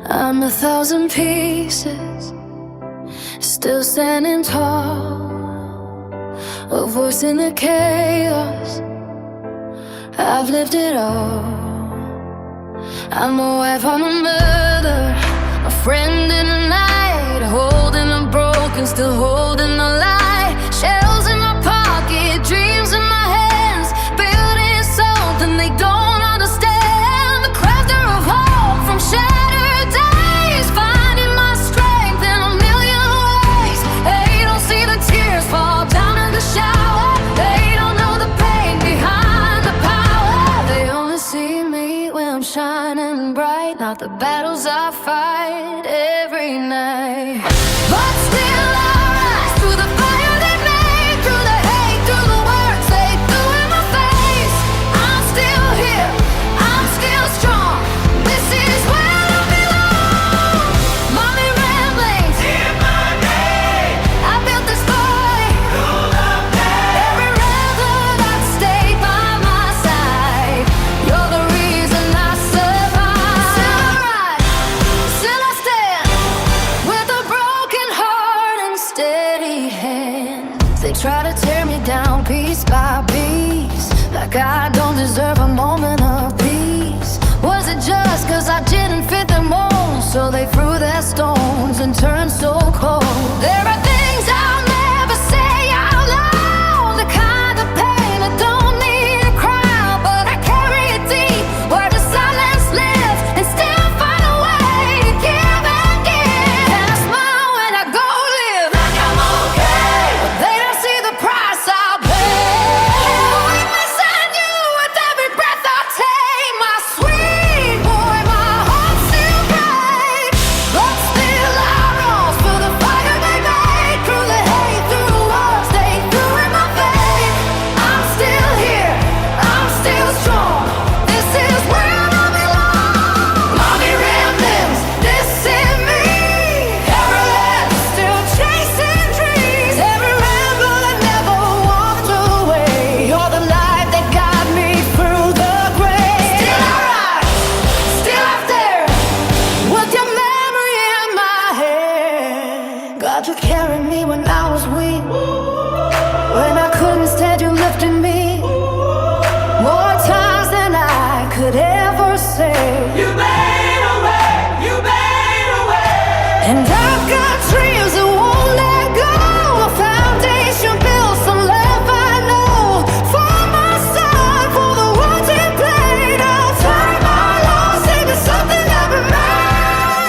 I'm 1,000 pieces, still standing tall, a voice in the chaos. I've lived it all. I'm a wife, I'm a mother, a friend in the night, holding a broken, still holding the light. Shells in my pocket, dreams in my hands, building something they don't understand. The crafter of hope from shattered days, finding my strength in a million ways. They don't see the tears fall down in the shower. They don't know the pain behind the power. They only see me when I'm shining bright, not the battles I fight every night. But still I rise through the fire they made, through the hate, through the words they threw in my face. I'm still here, I'm still strong. This is where I belong. Mommy ramblings in my name. I built this fight through the pain. Every rebel that stayed by my side. You're the reason I survive. Still I rise, still I stand, with a broken heart and steady hand. They try to tear me down piece by piece, like I don't deserve a moment of peace. Was it just cause I didn't fit their mold? So they threw their stones and turned so cold. There are things I'll never say out loud, the kind of pain that don't need a crowd. But I carry it deep where the silence lives, and still find a way to give and give. And I smile when I go live like I'm okay, but they don't see the price I pay. I'm missing you with every breath I take. My sweet boy, my heart still breaks. But still I rose for the fire they made, through the hate, through the words they threw in my face. I'm still here, I'm still strong. This is where I belong. Mommy ramblings, this is me. Every lap still chasing dreams. Every rebel that never walked away. You're the light that got me through the grave. Still I rise, still out there, with your memory in my head. God, you carried me when I was weak, when I couldn't stand, you lifted me. More times than I could ever say. You made a way, you made a way. And I've got dreams that won't let go, a foundation built, some love I know. For my son, for the words he played, I'll turn my loss into something that remains.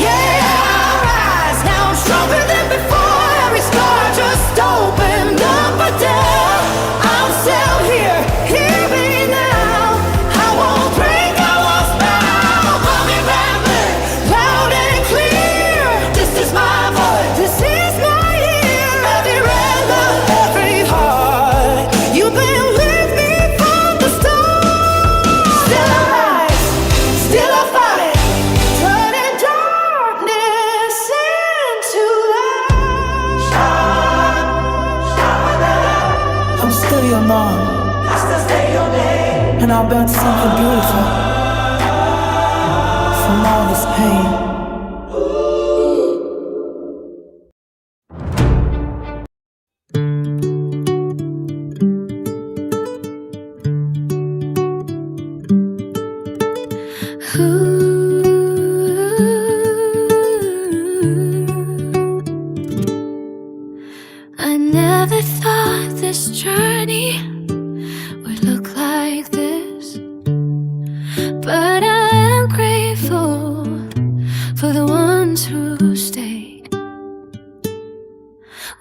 Yeah, I rise, now I'm stronger than before. Every scar just opened up a door. I'm still here, hear me now. I won't break, I won't bow. Mommy rambling, loud and clear. This is my voice, this is my year. Every rebel, every heart, you've been with me from the start. Still I rise, still I fight, turning darkness into light. I'm still your mom, and I'll build something beautiful from all this pain. I never thought this journey would look like this, but I am grateful for the ones who stayed.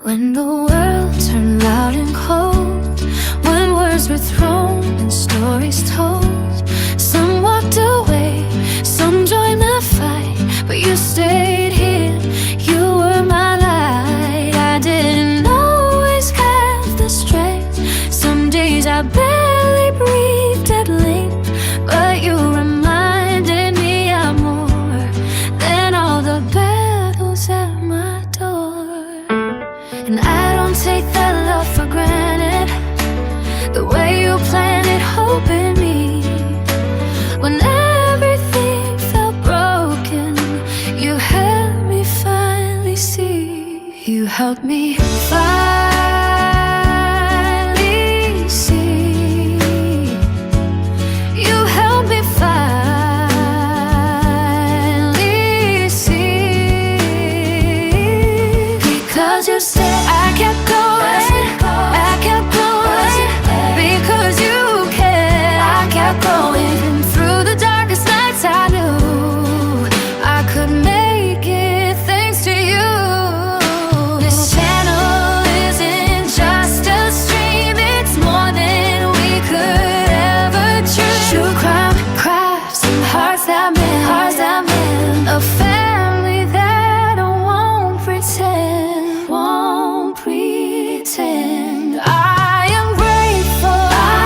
When the world turned loud and cold, when words were thrown and stories told, some walked away, some joined the fight, but you stayed here, you were my light. I didn't always have the strength, some days I barely breathed at length, but you remind helped me finally see. You helped me finally see. Because you said I kept going, I kept going. Because you cared, I kept going. And through the darkest nights I knew I could make it thanks to you. This channel isn't just a stream, it's more than we could ever dream. True crime, crafts, and hearts that mend. A family that won't pretend, won't pretend. I am grateful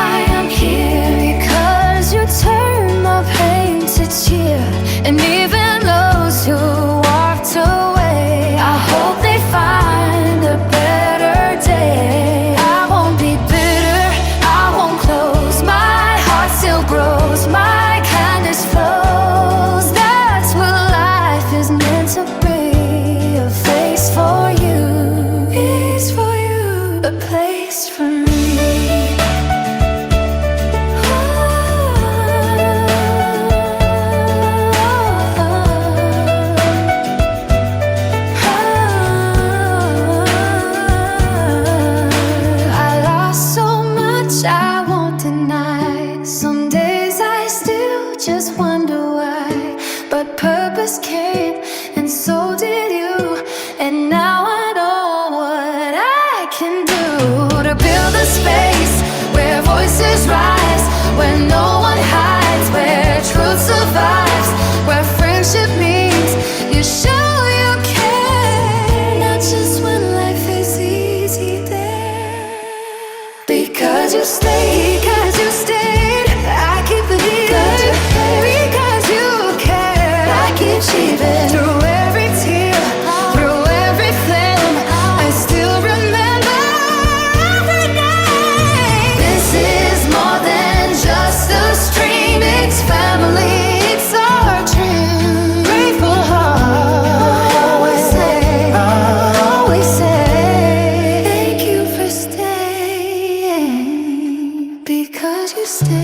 I am here because you turned my pain to cheer. And even those who walked away, I hope they find a better day. I won't be bitter, I won't close. My heart still grows, my kindness flows. That's what life is meant to be. A face for you, peace for you, a place for me. I lost so much I won't deny. Some days I still just wonder why. But purpose came and so did you. And now I know what I can do to build a space where voices rise, where no one hides, where truth survives, where friendship means you show you care, not just when life is easy there. Because you stayed, I keep believing. Because you cared, I keep achieving. Through every tear, through every flame, I still remember every name. This is more than just a stream, it's family, it's our dream. Grateful heart, always say thank you for staying. Because you stayed.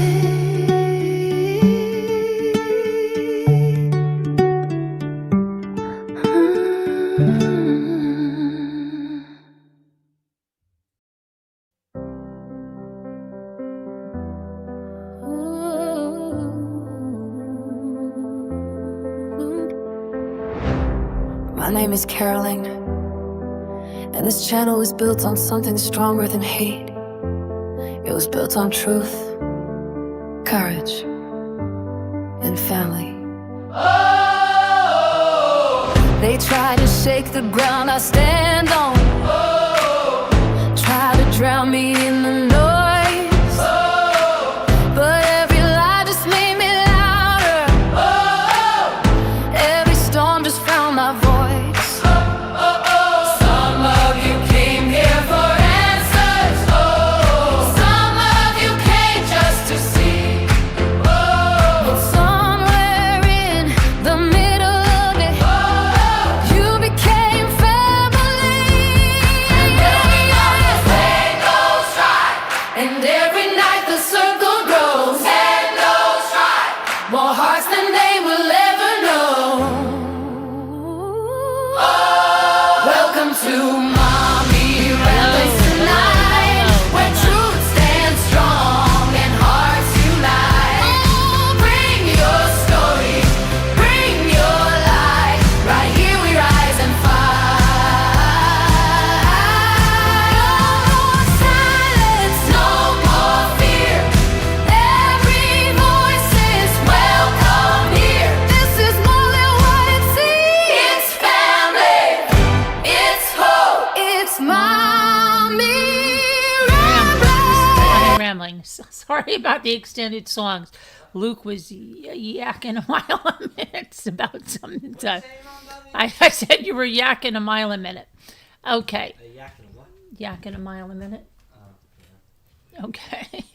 My name is Caroline, and this channel was built on something stronger than hate. It was built on truth, courage, and family. They try to shake the ground I stand on, try to drown me in the noise, but every lie just made me louder. Every storm just found my voice. Some of you came here for answers. Some of you came just to see. But somewhere in the middle of it, you became family. And every night the day goes right, and every night the circle grows. And goes right, more hearts than they will ever know. Welcome to Mommy Ramblings tonight, where truth stands strong and hearts unite. Bring your story, bring your light. Right here we rise and fight. No more silence, no more fear. Every voice is welcome here. This is more than what it seems. It's family, it's hope, it's Mommy Ramblings. Rambling. Sorry about the extended songs. Luke was yakking a mile a minute about something. I said you were yakking a mile a minute. Okay. Yakking what? Yakking a mile a minute. Okay.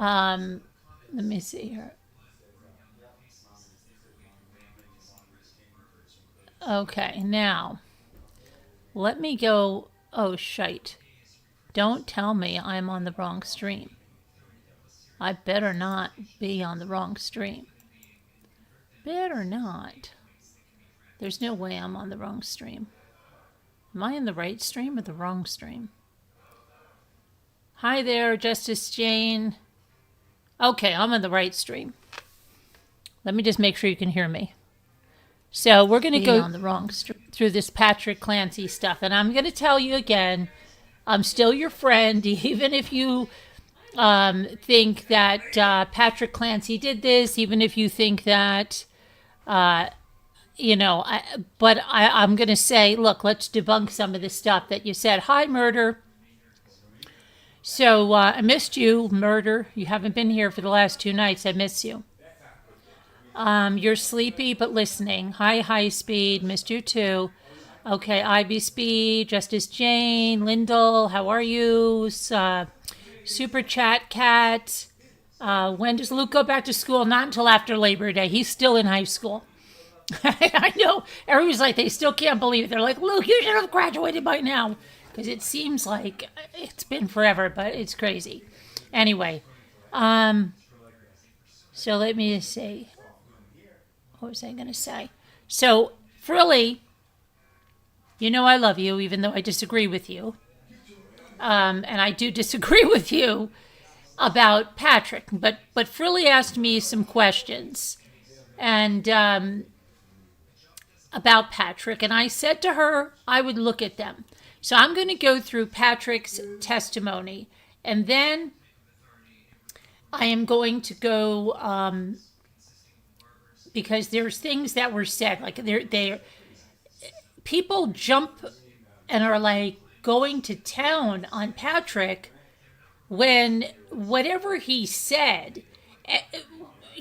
Let me see here. Okay, now Let me go. Oh, shite. Don't tell me I'm on the wrong stream. I better not be on the wrong stream. Better not. There's no way I'm on the wrong stream. Am I in the right stream or the wrong stream? Hi there, Justice Jane. Okay, I'm on the right stream. Let me just make sure you can hear me. So we're going to go on the wrong through this Patrick Clancy stuff. And I'm going to tell you again, I'm still your friend, even if you think that Patrick Clancy did this, even if you think that, I'm going to say, look, let's debunk some of the stuff that you said. Hi, Murder. So I missed you, Murder. You haven't been here for the last 2 nights. I miss you. You're sleepy but listening. Hi, High Speed. Missed you too. Okay, Ivy Speed, Justice Jane, Lyndall, how are you? Super Chat Cat. When does Luke go back to school? Not until after Labor Day. He's still in high school. I know. Everyone's like, they still can't believe it. They're like, Luke, you should have graduated by now. Because it seems like it's been forever, but it's crazy. Anyway, so let me see. What was I going to say? So, Frilly, you know I love you, even though I disagree with you. And I do disagree with you about Patrick. But Frilly asked me some questions and about Patrick. And I said to her I would look at them. So I'm going to go through Patrick's testimony. And then I am going to go... because there's things that were said, like people jump and are like going to town on Patrick when whatever he said,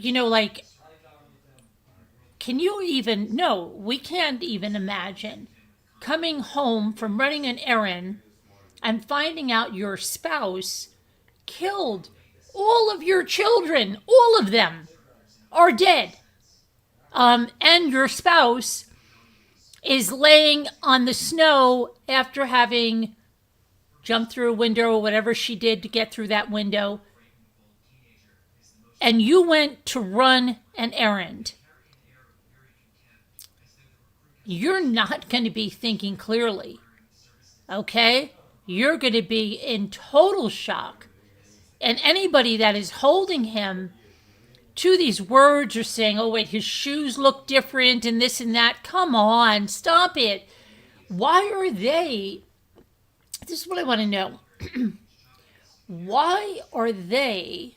like, can you even, no, we can't even imagine coming home from running an errand and finding out your spouse killed all of your children, all of them are dead. And your spouse is laying on the snow after having jumped through a window or whatever she did to get through that window. And you went to run an errand. You're not going to be thinking clearly. Okay? You're going to be in total shock. And anybody that is holding him to these words or saying, oh, wait, his shoes look different and this and that. Come on, stop it. Why are they, this is what I want to know. Why are they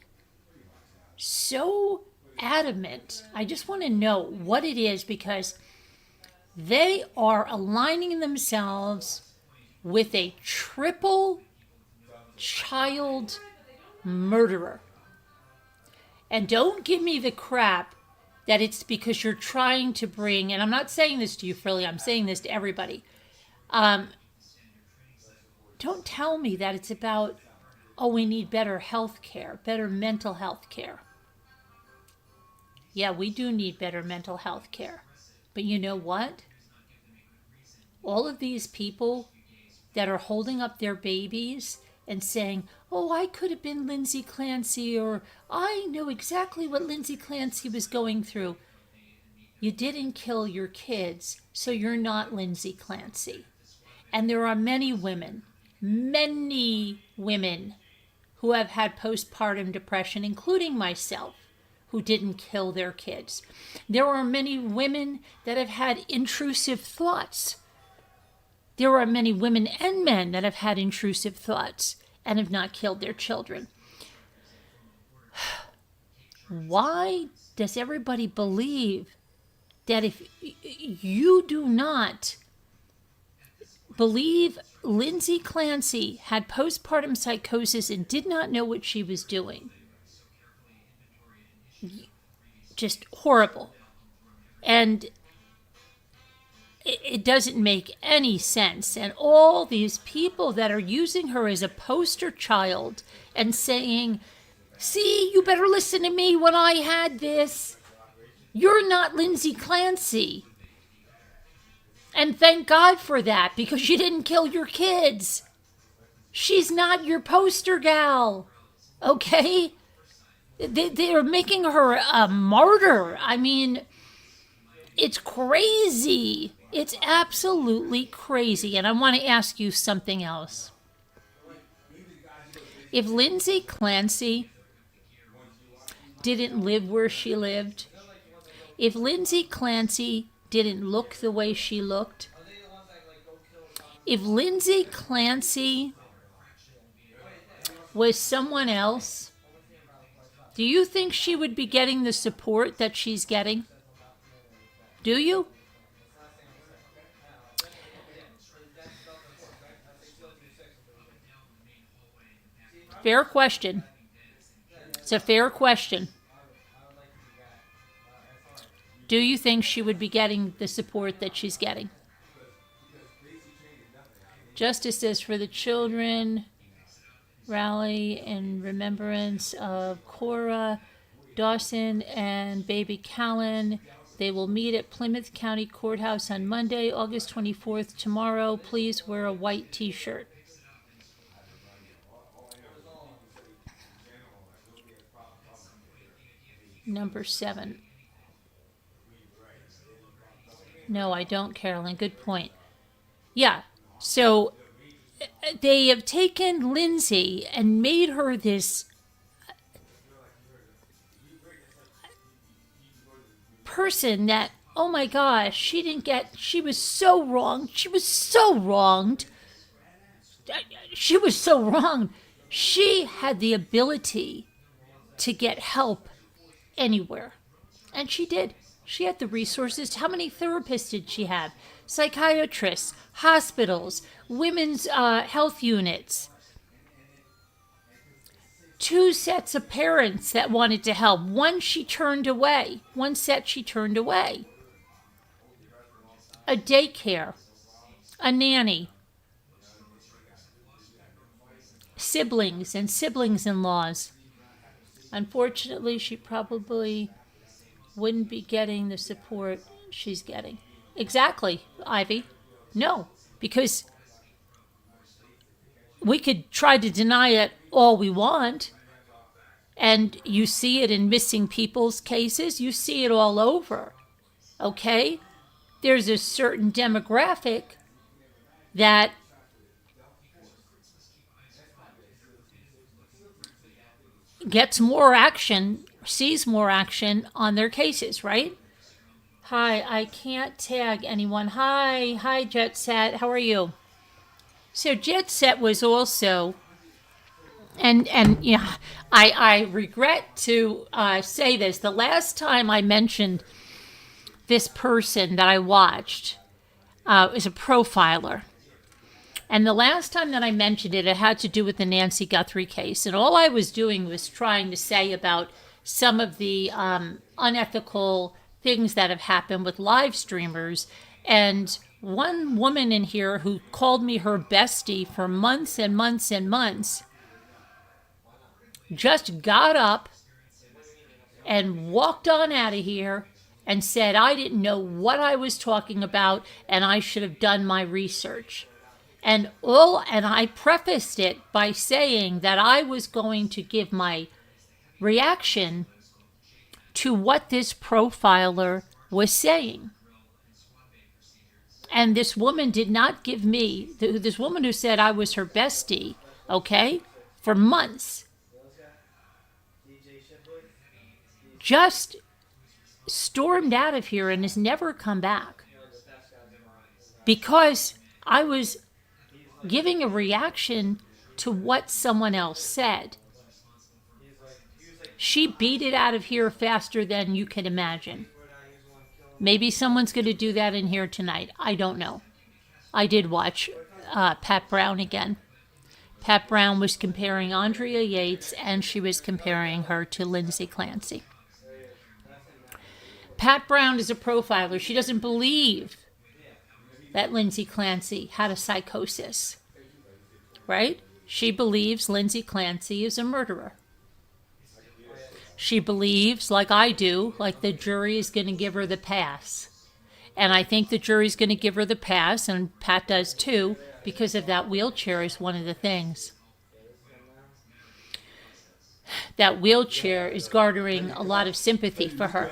so adamant? I just want to know what it is, because they are aligning themselves with a triple child murderer. And don't give me the crap that it's because you're trying to bring, and I'm not saying this to you, Frilly, I'm saying this to everybody. Don't tell me that it's about, oh, we need better health care, better mental health care. Yeah, we do need better mental health care. But you know what? All of these people that are holding up their babies and saying, oh, I could have been Lindsay Clancy, or I know exactly what Lindsay Clancy was going through. You didn't kill your kids, so you're not Lindsay Clancy. And there are many women who have had postpartum depression, including myself, who didn't kill their kids. There are many women that have had intrusive thoughts. There are many women and men that have had intrusive thoughts and have not killed their children. Why does everybody believe that if you do not believe Lindsay Clancy had postpartum psychosis and did not know what she was doing? Just horrible. And it doesn't make any sense. And all these people that are using her as a poster child and saying, see, you better listen to me when I had this. You're not Lindsay Clancy. And thank God for that, because you didn't kill your kids. She's not your poster gal, okay? They're making her a martyr. I mean, it's crazy. It's absolutely crazy. And I want to ask you something else. If Lindsay Clancy didn't live where she lived, if Lindsay Clancy didn't look the way she looked, if Lindsay Clancy was someone else, do you think she would be getting the support that she's getting? Do you? Fair question. It's a fair question. Do you think she would be getting the support that she's getting? Justice says for the children rally in remembrance of Cora Dawson and baby Callan. They will meet at Plymouth County Courthouse on Monday, August 24th, tomorrow. Please wear a white t-shirt. Number 7. No, I don't, Carolyn. Good point. Yeah, so they have taken Lindsay and made her this person that, oh my gosh, she was so wronged. She was so wronged. She was so wronged. She had the ability to get help anywhere. And she did. She had the resources. How many therapists did she have? Psychiatrists, hospitals, women's health units. 2 sets of parents that wanted to help. One she turned away. One set she turned away. A daycare. A nanny. Siblings and siblings-in-laws. Unfortunately, she probably wouldn't be getting the support she's getting. Exactly, Ivy. No, because we could try to deny it all we want, and you see it in missing people's cases. You see it all over, okay? There's a certain demographic that gets more action, sees more action on their cases, right? Hi, I can't tag anyone. Hi, Jet Set. How are you? So Jet Set was also, and yeah, I regret to say this. The last time I mentioned this person that I watched is a profiler. And the last time that I mentioned it, it had to do with the Nancy Guthrie case. And all I was doing was trying to say about some of the unethical things that have happened with live streamers. And one woman in here who called me her bestie for months and months and months just got up and walked on out of here and said I didn't know what I was talking about and I should have done my research. And I prefaced it by saying that I was going to give my reaction to what this profiler was saying. And this woman did not give me, this woman who said I was her bestie, okay, for months, just stormed out of here and has never come back. Because I was giving a reaction to what someone else said. She beat it out of here faster than you can imagine. Maybe someone's going to do that in here tonight. I don't know. I did watch Pat Brown again. Pat Brown was comparing Andrea Yates and she was comparing her to Lindsay Clancy. Pat Brown is a profiler. She doesn't believe that Lindsay Clancy had a psychosis, right? She believes Lindsay Clancy is a murderer. She believes, like I do, like the jury is going to give her the pass. And I think the jury's going to give her the pass, and Pat does too, because of that wheelchair is one of the things. That wheelchair is garnering a lot of sympathy for her.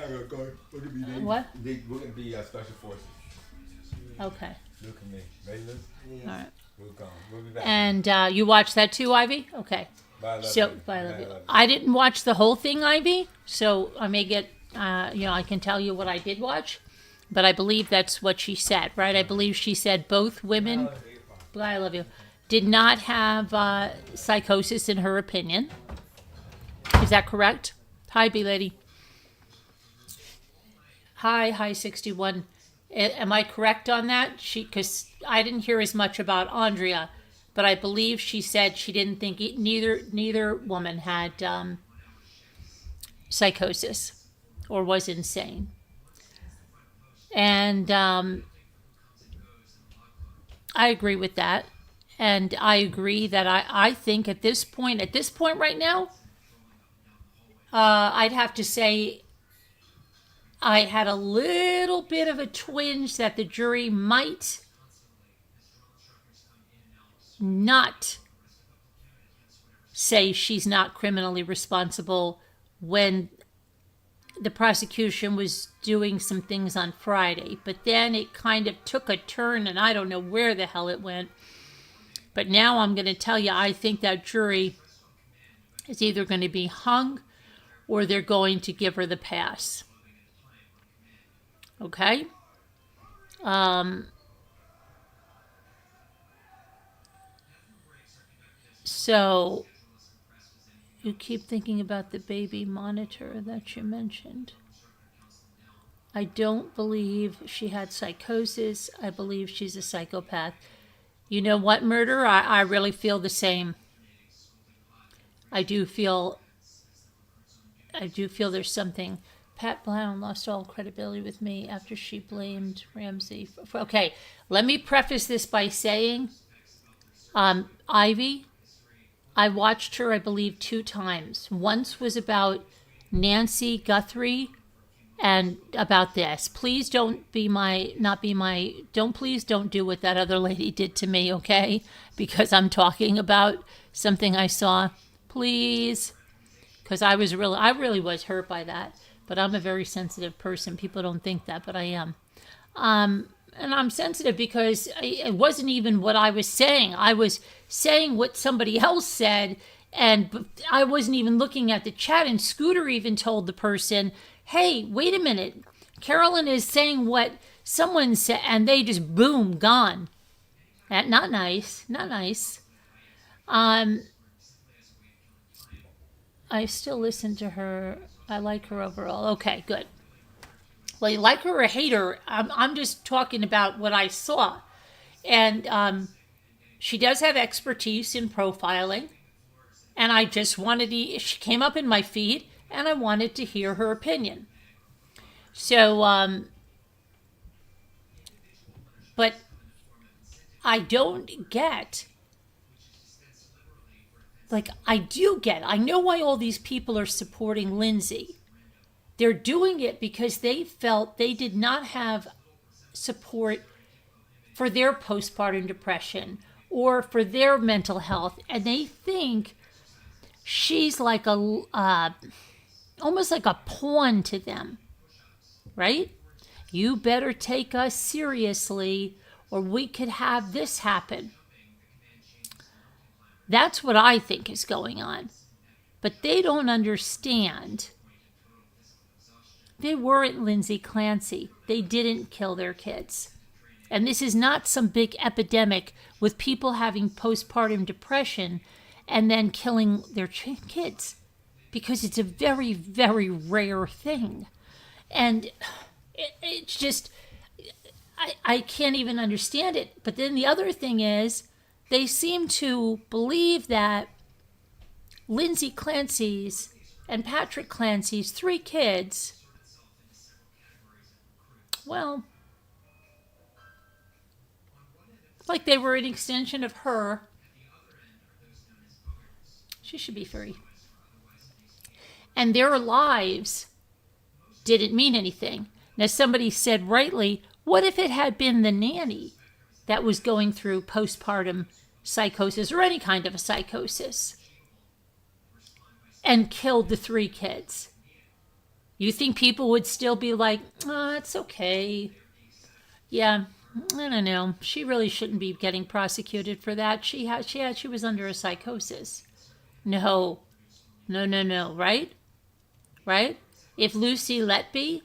What? We're going to be special forces. Okay. Look at me. Ready, Luke? All right. We're gone. We'll be back. And you watched that too, Ivy? Okay. Bye, love So, you. bye, love you. Love you. I didn't watch the whole thing, Ivy, so I may get, I can tell you what I did watch, but I believe that's what she said, right? I believe she said both women, bye, I love you, did not have psychosis in her opinion. Is that correct? Hi, B-Lady. Hi, 61. Am I correct on that? Because I didn't hear as much about Andrea, but I believe she said she didn't think neither woman had psychosis or was insane. And I agree with that. And I agree that I think at this point right now, I'd have to say I had a little bit of a twinge that the jury might not say she's not criminally responsible when the prosecution was doing some things on Friday. But then it kind of took a turn, and I don't know where the hell it went. But now I'm going to tell you, I think that jury is either going to be hung or they're going to give her the pass. Okay? So, you keep thinking about the baby monitor that you mentioned. I don't believe she had psychosis. I believe she's a psychopath. You know what, Murder? I really feel the same. I do feel there's something. Pat Brown lost all credibility with me after she blamed Ramsey. Okay, let me preface this by saying, Ivy, I watched her, I believe, 2 times. Once was about Nancy Guthrie and about this. Please don't do what that other lady did to me, okay? Because I'm talking about something I saw. Please. Because I really was hurt by that. But I'm a very sensitive person. People don't think that, but I am. And I'm sensitive because it wasn't even what I was saying. I was saying what somebody else said, and I wasn't even looking at the chat. And Scooter even told the person, hey, wait a minute. Carolyn is saying what someone said, and they just, boom, gone. Not nice. Not nice. I still listen to her. I like her overall. Okay, good. Well, you like her or hate her, I'm just talking about what I saw. And she does have expertise in profiling. And I just wanted to, she came up in my feed, and I wanted to hear her opinion. So, but I don't get, I know why all these people are supporting Lindsay. They're doing it because they felt they did not have support for their postpartum depression or for their mental health. And they think she's like almost like a pawn to them, right? You better take us seriously or we could have this happen. That's what I think is going on. But they don't understand. They weren't Lindsay Clancy. They didn't kill their kids. And this is not some big epidemic with people having postpartum depression and then killing their kids. Because it's a very, very rare thing. And it's just, I can't even understand it. But then the other thing is, they seem to believe that Lindsay Clancy's and Patrick Clancy's 3 kids, well, like they were an extension of her. She should be free. And their lives didn't mean anything. Now, somebody said rightly, What if it had been the nanny that was going through postpartum psychosis or any kind of a psychosis and killed the 3 kids? You think people would still be like, oh, it's okay. Yeah, I don't know. She really shouldn't be getting prosecuted for that. She was under a psychosis. No, right? Right? If Lucy Letby,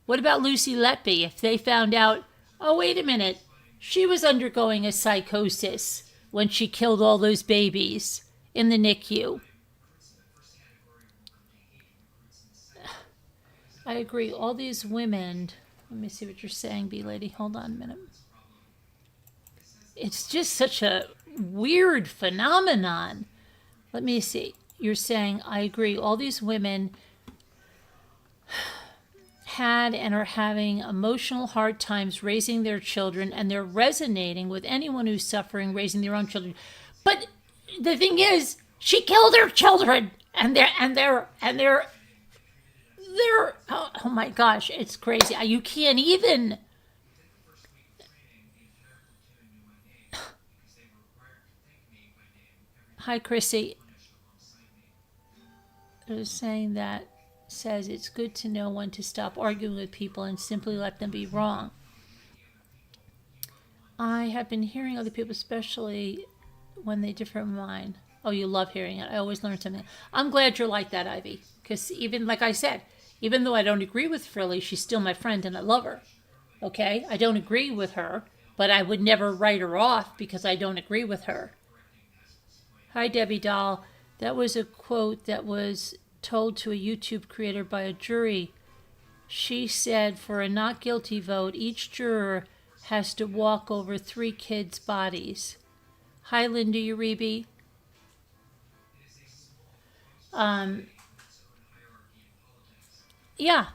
what about Lucy Letby? If they found out, oh, wait a minute, she was undergoing a psychosis when she killed all those babies in the NICU. I agree. All these women, let me see what you're saying, B-Lady. Hold on a minute. It's just such a weird phenomenon. Let me see. You're saying, I agree. All these women had and are having emotional hard times raising their children, and they're resonating with anyone who's suffering raising their own children. But the thing is, she killed her children, and they're oh my gosh, it's crazy. You can't even. Hi, Chrissy. I was saying that says it's good to know when to stop arguing with people and simply let them be wrong. I have been hearing other people, especially when they differ from mine. Oh, you love hearing it. I always learn something. I'm glad you're like that, Ivy. Because even, like I said, even though I don't agree with Frilly, she's still my friend and I love her. Okay? I don't agree with her, but I would never write her off because I don't agree with her. Hi, Debbie Doll. That was a quote that was told to a YouTube creator by a jury. She said for a not guilty vote, each juror has to walk over 3 kids' bodies. Hi, Linda Uribe. Yeah.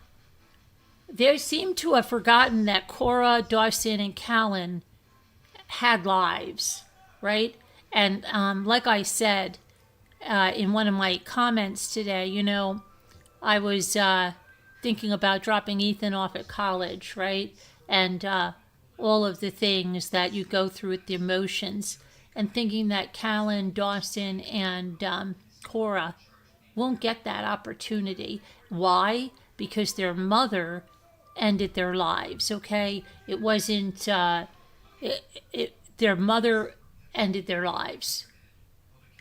They seem to have forgotten that Cora, Dawson, and Callan had lives, right? And like I said in one of my comments today, I was thinking about dropping Ethan off at college, right? And all of the things that you go through with the emotions, and thinking that Callan, Dawson, and Cora won't get that opportunity. Why? Because their mother ended their lives, okay? It wasn't, their mother ended their lives.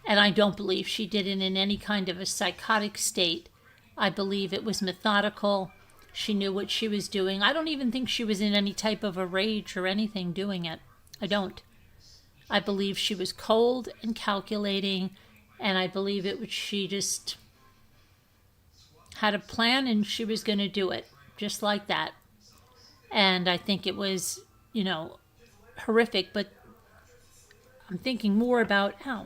And I don't believe she did it in any kind of a psychotic state. I believe it was methodical. She knew what she was doing. I don't even think she was in any type of a rage or anything doing it. I don't. I believe she was cold and calculating, and I believe she just had a plan and she was going to do it just like that. And I think it was, horrific, but I'm thinking more about, a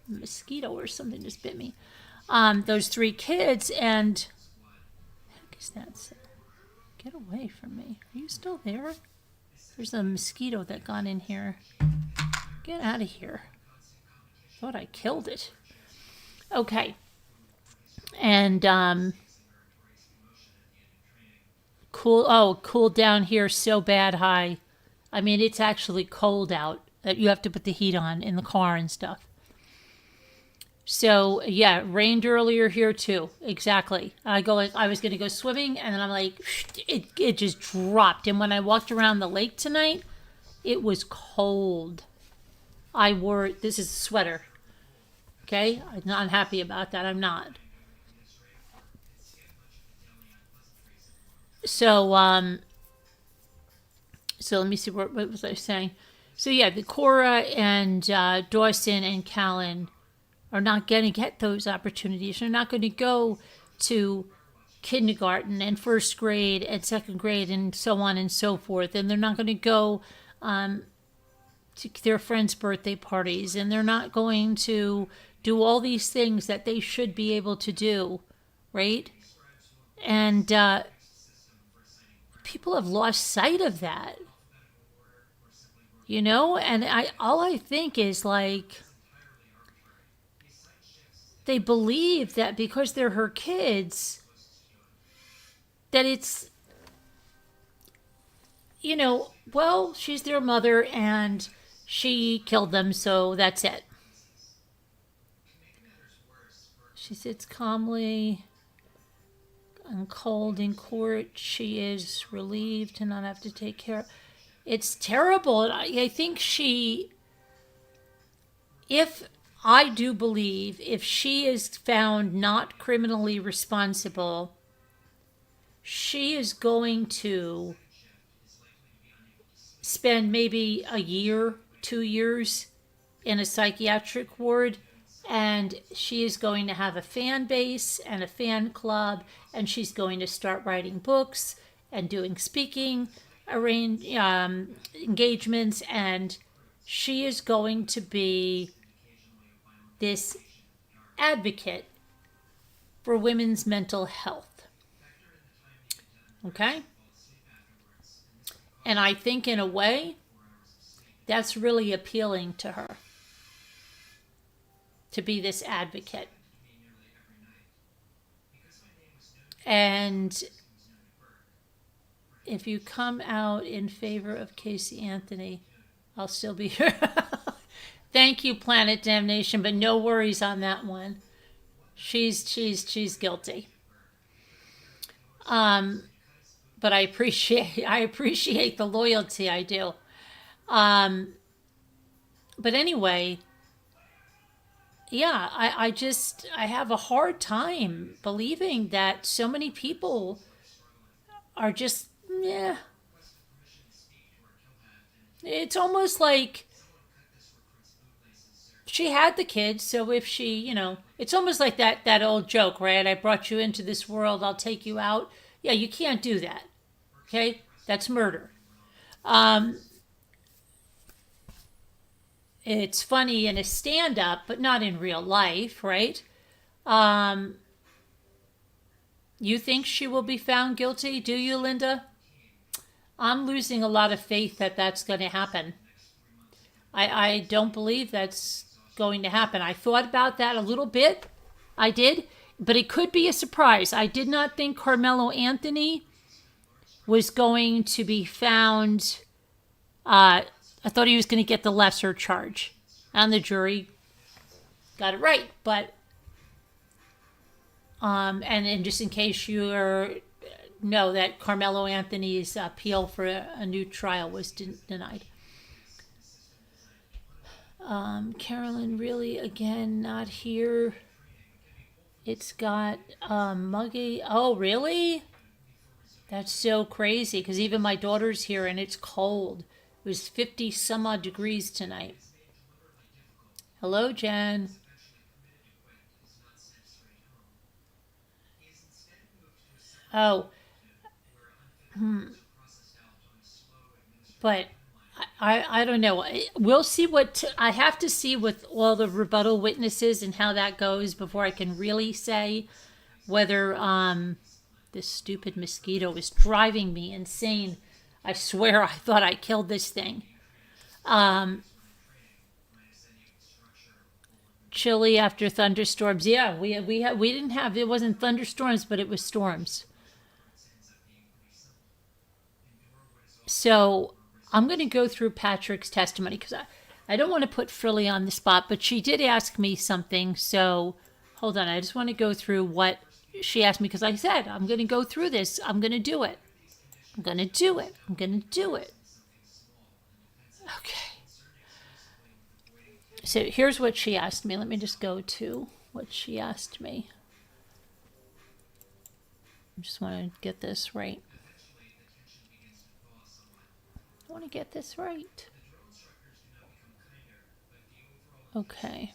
mosquito or something just bit me. Those 3 kids, and what is that? Get away from me. Are you still there? There's a mosquito that got in here. Get out of here. Thought I killed it. Okay. And cool down here so bad. Hi. I mean, it's actually cold out that you have to put the heat on in the car and stuff. So yeah, it rained earlier here too. Exactly. I was going to go swimming, and then I'm like, it just dropped. And when I walked around the lake tonight, it was cold. This is a sweater. Okay? I'm not happy about that. I'm not. So let me see, what was I saying? So yeah, the Cora and Dawson and Callan are not going to get those opportunities. They're not going to go to kindergarten and first grade and second grade and so on and so forth. And they're not going to go to their friends' birthday parties. And they're not going to do all these things that they should be able to do, right? And people have lost sight of that. And all I think is like, they believe that because they're her kids, that well, she's their mother and she killed them, so that's it. She sits calmly and cold in court. She is relieved to not have to take care. It's terrible. I think if I do believe, if she is found not criminally responsible, she is going to spend maybe a year, 2 years in a psychiatric ward, and she is going to have a fan base and a fan club, and she's going to start writing books and doing speaking engagements, and she is going to be this advocate for women's mental health. Okay? And I think in a way, that's really appealing to her, to be this advocate. And if you come out in favor of Casey Anthony, I'll still be here. Thank you, Planet Damnation, but no worries on that one. She's guilty. But I appreciate the loyalty. I do. But anyway, yeah, I have a hard time believing that so many people are just, yeah. It's almost like she had the kids, so if she, it's almost like that old joke, right? I brought you into this world, I'll take you out. Yeah, you can't do that. Okay? That's murder. It's funny in a stand-up, but not in real life, right? You think she will be found guilty? Do you, Linda? I'm losing a lot of faith that that's going to happen. I don't believe that's going to happen. I thought about that a little bit. I did. But it could be a surprise. I did not think Carmelo Anthony was going to be found. I thought he was going to get the lesser charge. And the jury got it right. But, and just in case you know that Carmelo Anthony's appeal for a new trial was denied. Carolyn, really, again, not here. It's got muggy. Oh, really? That's so crazy, because even my daughter's here and it's cold. It was 50 some odd degrees tonight. Hello, Jen. Oh. But I don't know. We'll see what I have to see with all the rebuttal witnesses and how that goes before I can really say whether this stupid mosquito is driving me insane. I swear I thought I killed this thing. Chilly after thunderstorms. Yeah, we didn't have, it wasn't thunderstorms, but it was storms. So I'm going to go through Patrick's testimony because I don't want to put Frilly on the spot, but she did ask me something. So hold on. I just want to go through what she asked me because I said, I'm going to go through this. I'm going to do it. I'm going to do it. I'm going to do it. Okay. So here's what she asked me. Let me just go to what she asked me. I just want to get this right. I want to get this right. Okay.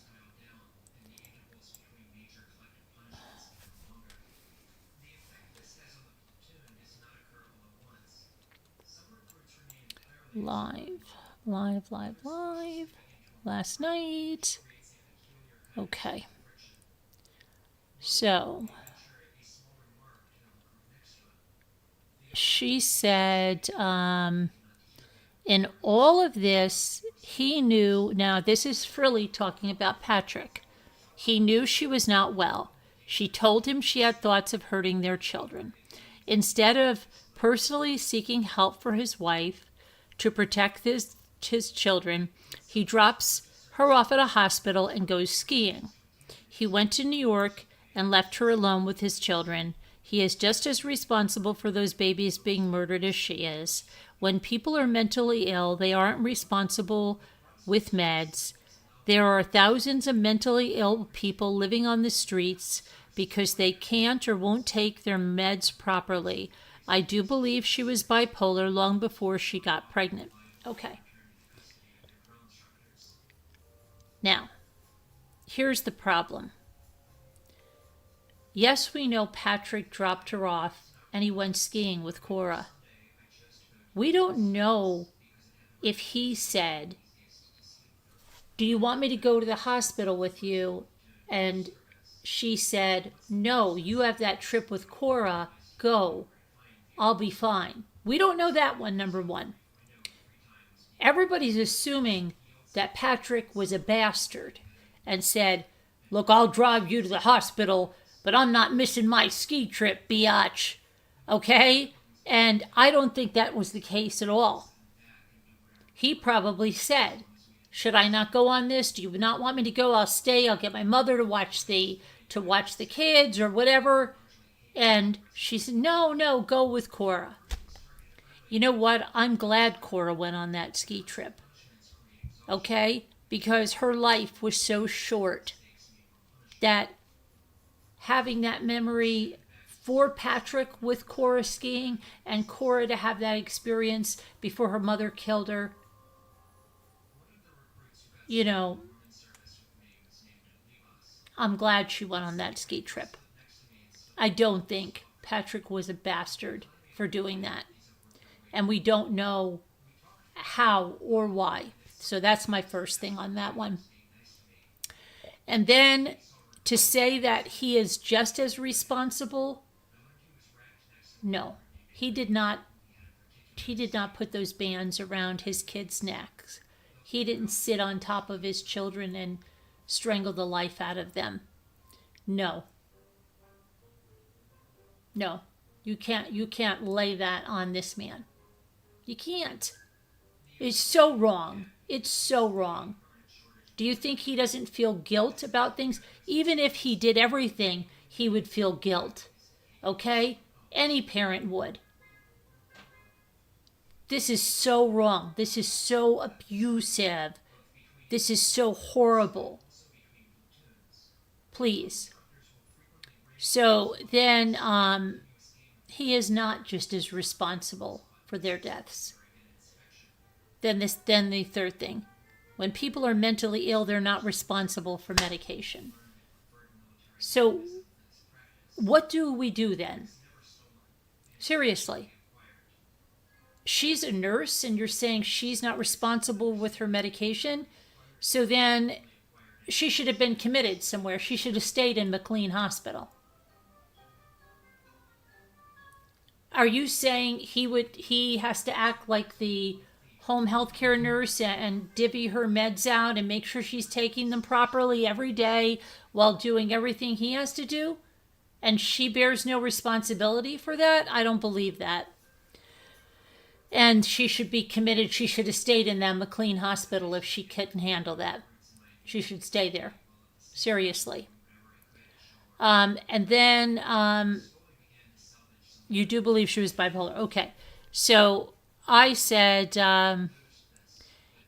Live. Last night. Okay. So, she said, in all of this, he knew, now this is Frilly talking about Patrick. He knew she was not well. She told him she had thoughts of hurting their children. Instead of personally seeking help for his wife to protect his children, he drops her off at a hospital and goes skiing. He went to New York and left her alone with his children. He is just as responsible for those babies being murdered as she is. When people are mentally ill, they aren't responsible with meds. There are thousands of mentally ill people living on the streets because they can't or won't take their meds properly. I do believe she was bipolar long before she got pregnant. Okay. Now, here's the problem. Yes, we know Patrick dropped her off and he went skiing with Cora. We don't know if he said, "Do you want me to go to the hospital with you?" And she said, "No, you have that trip with Cora. Go. I'll be fine." We don't know that one, number one. Everybody's assuming that Patrick was a bastard and said, "Look, I'll drive you to the hospital, but I'm not missing my ski trip, biatch." Okay? And I don't think that was the case at all. He probably said, "Should I not go on this? Do you not want me to go? I'll stay. I'll get my mother to watch the kids or whatever." And she said, No, go with Cora." You know what? I'm glad Cora went on that ski trip. Okay? Because her life was so short that having that memory for Patrick with Cora skiing and Cora to have that experience before her mother killed her, I'm glad she went on that ski trip. I don't think Patrick was a bastard for doing that. And we don't know how or why. So that's my first thing on that one. And then to say that he is just as responsible, no. He did not put those bands around his kids' necks. He didn't sit on top of his children and strangle the life out of them. No. No. You can't lay that on this man. You can't. It's so wrong. It's so wrong. Do you think he doesn't feel guilt about things? Even if he did everything, he would feel guilt. Okay? Any parent would. This is so wrong. This is so abusive. This is so horrible. Please. So then he is not just as responsible for their deaths. Then the third thing. When people are mentally ill, they're not responsible for medication. So what do we do then? Seriously. She's a nurse and you're saying she's not responsible with her medication? So then she should have been committed somewhere. She should have stayed in McLean Hospital. Are you saying he has to act like the home health care nurse and divvy her meds out and make sure she's taking them properly every day while doing everything he has to do? And she bears no responsibility for that? I don't believe that. And she should be committed. She should have stayed in that McLean Hospital if she couldn't handle that. She should stay there. Seriously. And then you do believe she was bipolar. Okay. So I said,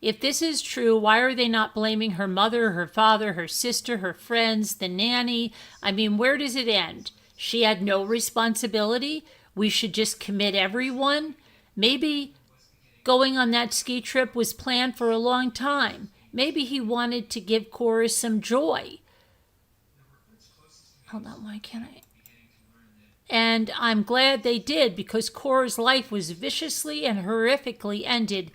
if this is true, why are they not blaming her mother, her father, her sister, her friends, the nanny? I mean, where does it end? She had no responsibility. We should just commit everyone. Maybe going on that ski trip was planned for a long time. Maybe he wanted to give Cora some joy. Hold on, why can't I? And I'm glad they did, because Cora's life was viciously and horrifically ended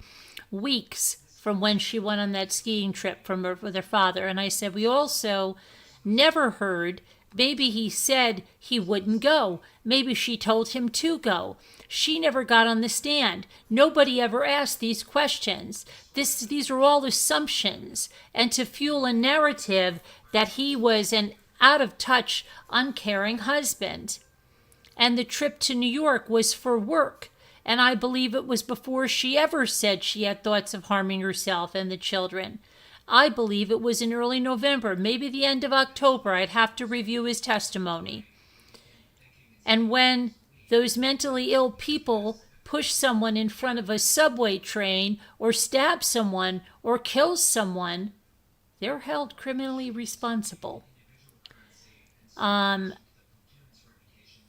weeks from when she went on that skiing trip with her father. And I said, we also never heard, maybe he said he wouldn't go. Maybe she told him to go. She never got on the stand. Nobody ever asked these questions. These are all assumptions. And to fuel a narrative that he was an out-of-touch, uncaring husband. And the trip to New York was for work. And I believe it was before she ever said she had thoughts of harming herself and the children. I believe it was in early November, maybe the end of October. I'd have to review his testimony. And when those mentally ill people push someone in front of a subway train or stab someone or kill someone, they're held criminally responsible.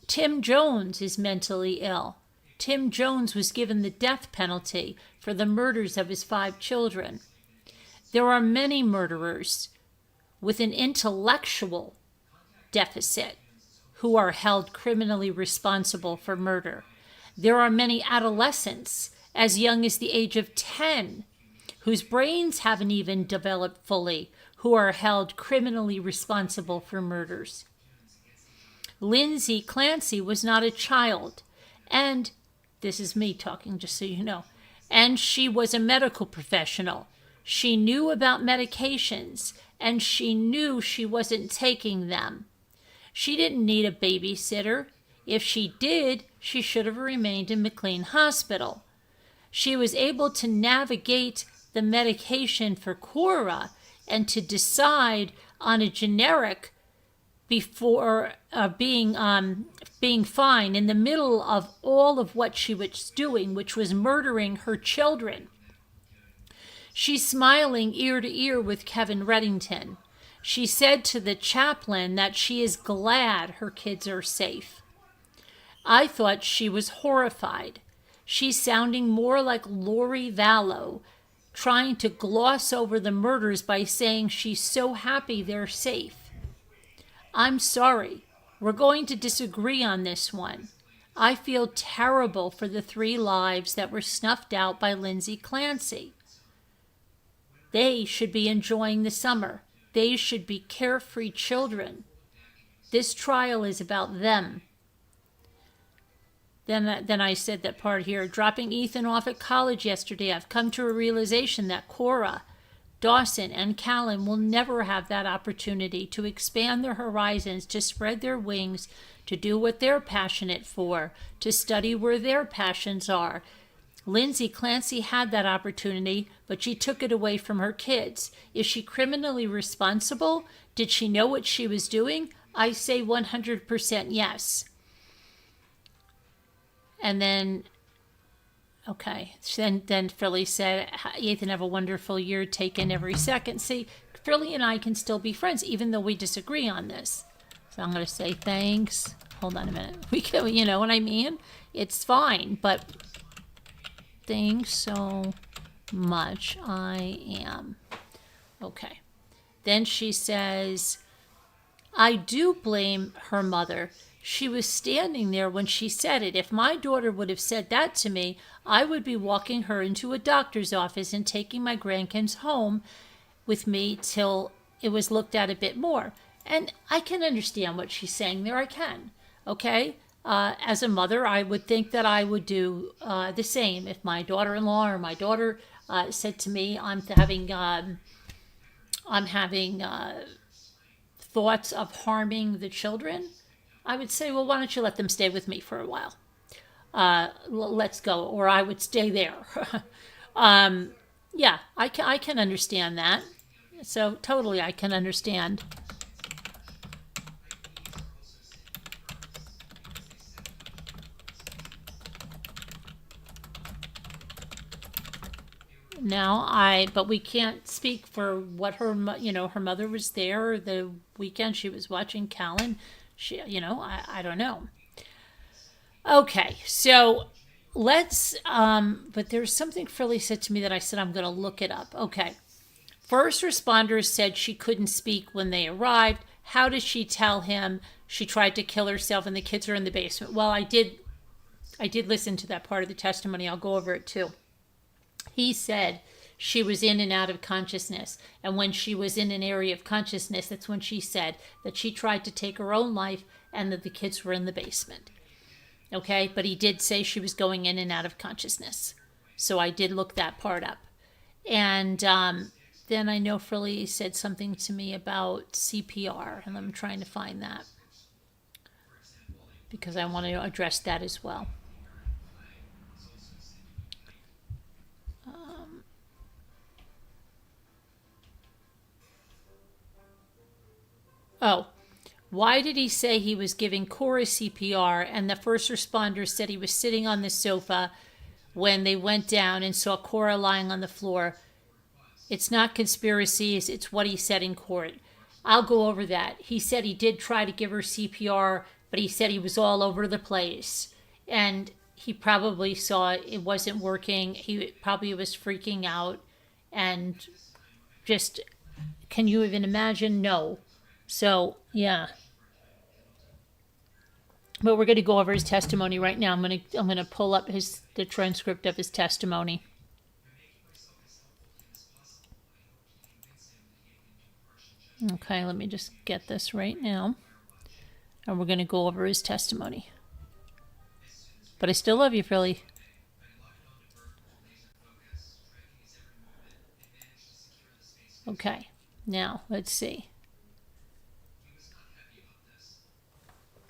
Tim Jones is mentally ill. Tim Jones was given the death penalty for the murders of his 5 children. There are many murderers with an intellectual deficit who are held criminally responsible for murder. There are many adolescents as young as the age of 10 whose brains haven't even developed fully, who are held criminally responsible for murders. Lindsay Clancy was not a child, and this is me talking, just so you know, and she was a medical professional. She knew about medications, and she knew she wasn't taking them. She didn't need a babysitter. If she did, she should have remained in McLean Hospital. She was able to navigate the medication for Cora and to decide on a generic before being fine in the middle of all of what she was doing, which was murdering her children. She's smiling ear to ear with Kevin Reddington. She said to the chaplain that she is glad her kids are safe. I thought she was horrified. She's sounding more like Lori Vallow, trying to gloss over the murders by saying she's so happy they're safe. I'm sorry. We're going to disagree on this one. I feel terrible for the 3 lives that were snuffed out by Lindsay Clancy. They should be enjoying the summer. They should be carefree children. This trial is about them. Then I said that part here. Dropping Ethan off at college yesterday, I've come to a realization that Cora, Dawson, and Callan will never have that opportunity to expand their horizons, to spread their wings, to do what they're passionate for, to study where their passions are. Lindsay Clancy had that opportunity, but she took it away from her kids. Is she criminally responsible? Did she know what she was doing? I say 100% yes. And then, okay, then Philly said, Ethan, have a wonderful year, taken every second. See, Philly and I can still be friends, even though we disagree on this. So I'm going to say thanks. Hold on a minute. We can, you know what I mean? It's fine, but thanks so much. I am. Okay. Then she says, I do blame her mother. She was standing there when she said it. If my daughter would have said that to me, I would be walking her into a doctor's office and taking my grandkids home with me till it was looked at a bit more. And I can understand what she's saying there. I can. Okay? As a mother, I would think that I would do the same. If my daughter-in-law or my daughter said to me, I'm having thoughts of harming the children, I would say, well, why don't you let them stay with me for a while? Let's go. Or I would stay there. Yeah, I can understand that. So totally I can understand. But we can't speak for what her mother was there the weekend she was watching Callan. I don't know. Okay, so let's, but there's something Philly said to me that I said I'm going to look it up. Okay. First responders said she couldn't speak when they arrived. How did she tell him she tried to kill herself and the kids are in the basement? Well, I did listen to that part of the testimony. I'll go over it too. He said she was in and out of consciousness. And when she was in an area of consciousness, that's when she said that she tried to take her own life and that the kids were in the basement. Okay, but he did say she was going in and out of consciousness. So I did look that part up. And then I know Philly said something to me about CPR, and I'm trying to find that. because I want to address that as well. Oh, why did he say he was giving Cora CPR and the first responder said he was sitting on the sofa when they went down and saw Cora lying on the floor? It's not conspiracies, it's what he said in court. I'll go over that. He said he did try to give her CPR, but he said he was all over the place. And he probably saw it wasn't working. He probably was freaking out. And just, can you even imagine? No. So, yeah. But we're going to go over his testimony right now. I'm going to pull up the transcript of his testimony. Okay, let me just get this right now. And we're going to go over his testimony. But I still love you, Philly. Okay, now let's see.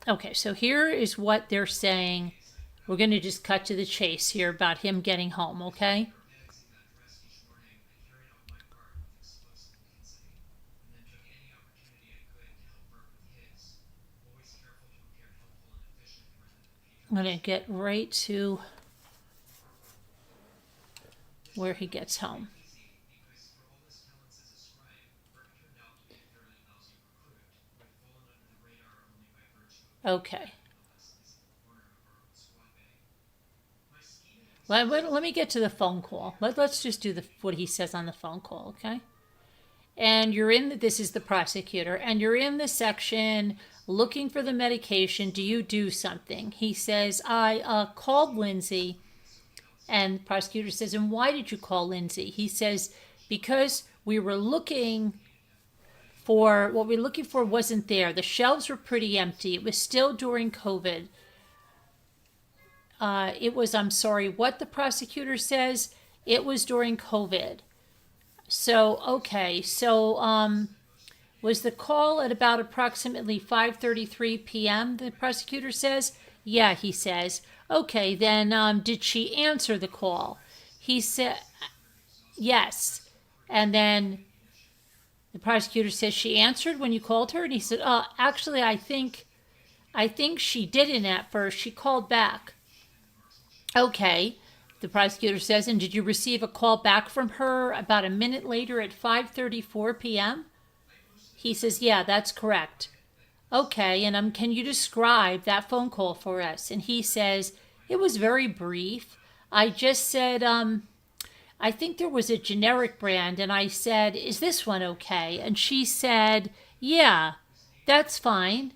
Okay, so here is what they're saying. We're going to just cut to the chase here about him getting home, okay? I'm going to get right to where he gets home. Okay. Let me get to the phone call. Let's just do what he says on the phone call, okay? And this is the prosecutor, and you're in the section looking for the medication. Do you do something? He says, I called Lindsay. And the prosecutor says, and why did you call Lindsay? He says, because we were looking for, what we were looking for wasn't there. The shelves were pretty empty. It was still during COVID. I'm sorry, what the prosecutor says, it was during COVID. So, okay, so was the call at about approximately 5:33 p.m., the prosecutor says? Yeah, he says. Okay, then did she answer the call? He said, yes. And then the prosecutor says, she answered when you called her? And he said, actually, I think she didn't at first. She called back. Okay, the prosecutor says, and did you receive a call back from her about a minute later at 5:34 p.m.? He says, yeah, that's correct. Okay, and can you describe that phone call for us? And he says, it was very brief. I just said, I think there was a generic brand, and I said, is this one okay? And she said, yeah, that's fine.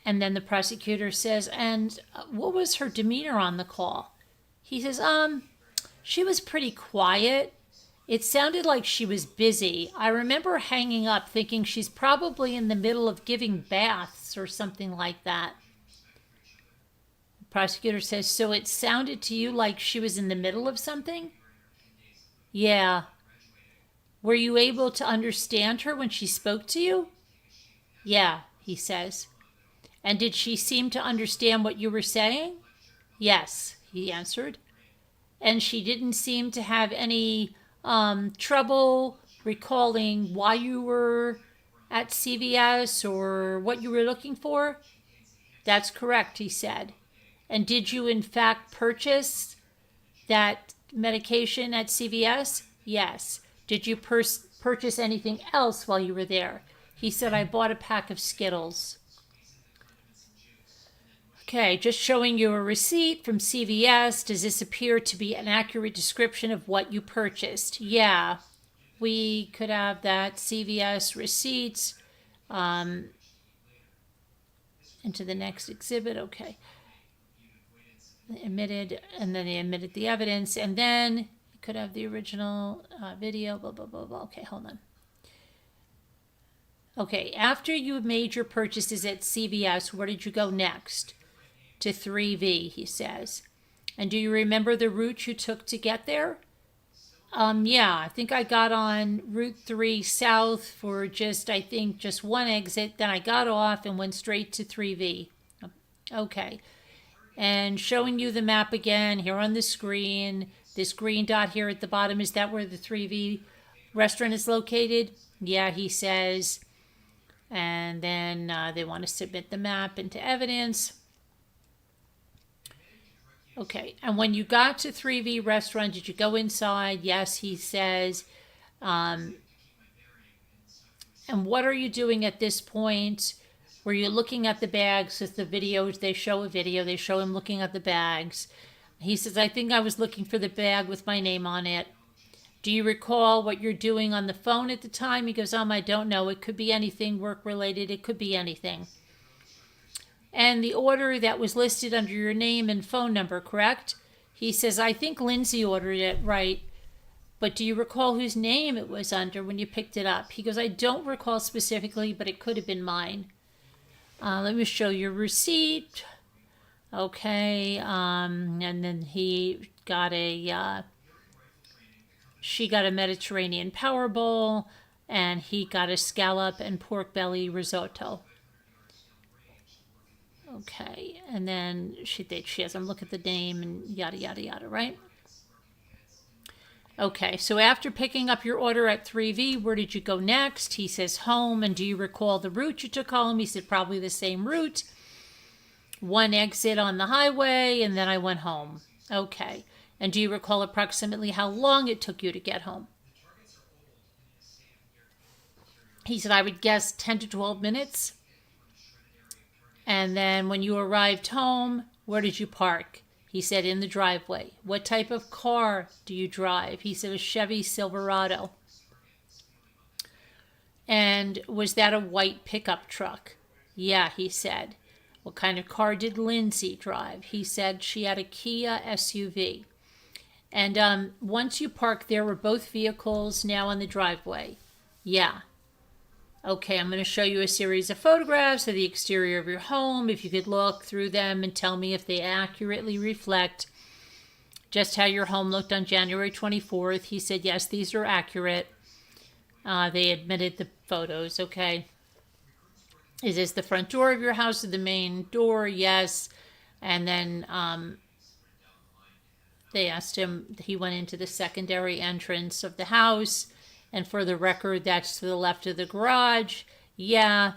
And then the prosecutor says, and what was her demeanor on the call? He says, she was pretty quiet. It sounded like she was busy. I remember hanging up thinking she's probably in the middle of giving baths or something like that. The prosecutor says, so it sounded to you like she was in the middle of something? Yeah. Were you able to understand her when she spoke to you? Yeah, he says. And did she seem to understand what you were saying? Yes, he answered. And she didn't seem to have any trouble recalling why you were at CVS or what you were looking for? That's correct, he said. And did you in fact purchase that medication at CVS? Yes. Did you purchase anything else while you were there? He said, I bought a pack of Skittles. Okay, just showing you a receipt from CVS. Does this appear to be an accurate description of what you purchased? Yeah, we could have that CVS receipts. Into the next exhibit, okay. Admitted, and then they admitted the evidence, and then you could have the original video, blah, blah, blah, blah. Okay, hold on. Okay, after you made your purchases at CVS, where did you go next? To 3V, he says. And do you remember the route you took to get there? Yeah, I think I got on Route 3 South for I think just one exit. Then I got off and went straight to 3V. Okay. And showing you the map again here on the screen. This green dot here at the bottom, is that where the 3V restaurant is located? Yeah, he says. And then they want to submit the map into evidence. Okay, and when you got to 3V restaurant, did you go inside? Yes, he says. And what are you doing at this point? Were you looking at the bags? Because the videos, they show a video, they show him looking at the bags. He says, I think I was looking for the bag with my name on it. Do you recall what you're doing on the phone at the time? He goes, I don't know. It could be anything work-related. It could be anything. And the order that was listed under your name and phone number, correct? He says, I think Lindsay ordered it, right? But do you recall whose name it was under when you picked it up? He goes, I don't recall specifically, but it could have been mine. Let me show your receipt. Okay, and then she got a Mediterranean power bowl, and he got a scallop and pork belly risotto. Okay, and then she has him look at the name and yada, yada, yada, right? Okay, so after picking up your order at 3V, where did you go next? He says home, and do you recall the route you took home? He said probably the same route. One exit on the highway, and then I went home. Okay, and do you recall approximately how long it took you to get home? He said, I would guess 10 to 12 minutes. And then when you arrived home, where did you park? He said, in the driveway. What type of car do you drive? He said, a Chevy Silverado. And was that a white pickup truck? Yeah, he said. What kind of car did Lindsay drive? He said she had a Kia SUV. And once you parked there, were both vehicles now on the driveway? Yeah. Okay, I'm going to show you a series of photographs of the exterior of your home. If you could look through them and tell me if they accurately reflect just how your home looked on January 24th. He said, yes, these are accurate. They admitted the photos, okay. Is this the front door of your house or the main door? Yes. And then they asked him, he went into the secondary entrance of the house. And for the record, that's to the left of the garage. Yeah.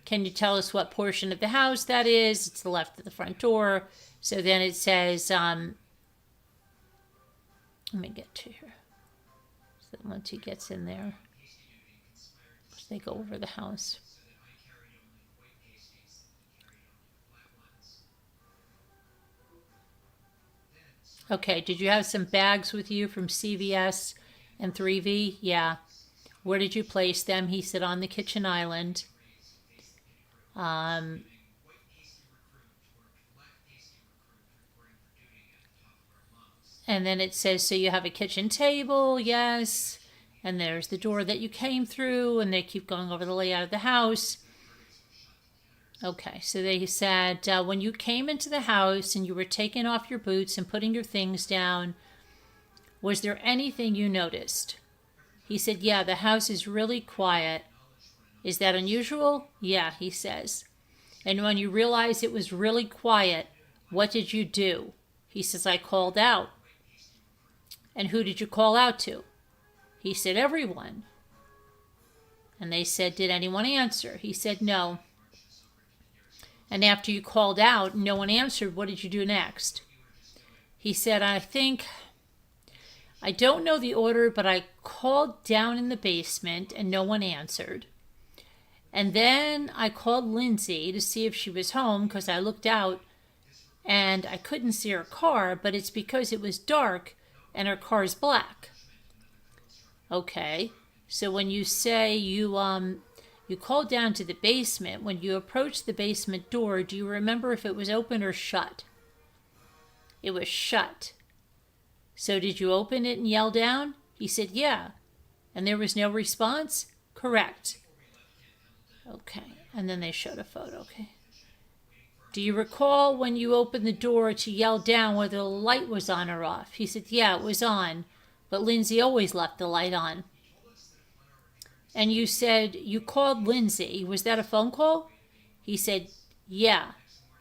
Can you tell us what portion of the house that is? It's the left of the front door. So then it says, let me get to here. So once he gets in there, they go over the house. Okay, did you have some bags with you from CVS and 3V? Yeah. Where did you place them? He said on the kitchen island. And then it says, so you have a kitchen table, yes. And there's the door that you came through, and they keep going over the layout of the house. Okay, so they said, when you came into the house and you were taking off your boots and putting your things down, was there anything you noticed? He said, yeah, the house is really quiet. Is that unusual? Yeah, he says. And when you realized it was really quiet, what did you do? He says, I called out. And who did you call out to? He said, everyone. And they said, did anyone answer? He said, no. And after you called out and no one answered, what did you do next? He said, I don't know the order, but I called down in the basement and no one answered. And then I called Lindsay to see if she was home because I looked out and I couldn't see her car, but it's because it was dark and her car's black. Okay, so when you say you called down to the basement, when you approached the basement door, do you remember if it was open or shut? It was shut. So did you open it and yell down? He said, yeah. And there was no response? Correct. Okay, and then they showed a photo, okay. Do you recall when you opened the door to yell down whether the light was on or off? He said, yeah, it was on. but Lindsay always left the light on. And you said you called Lindsay. Was that a phone call? He said, yeah.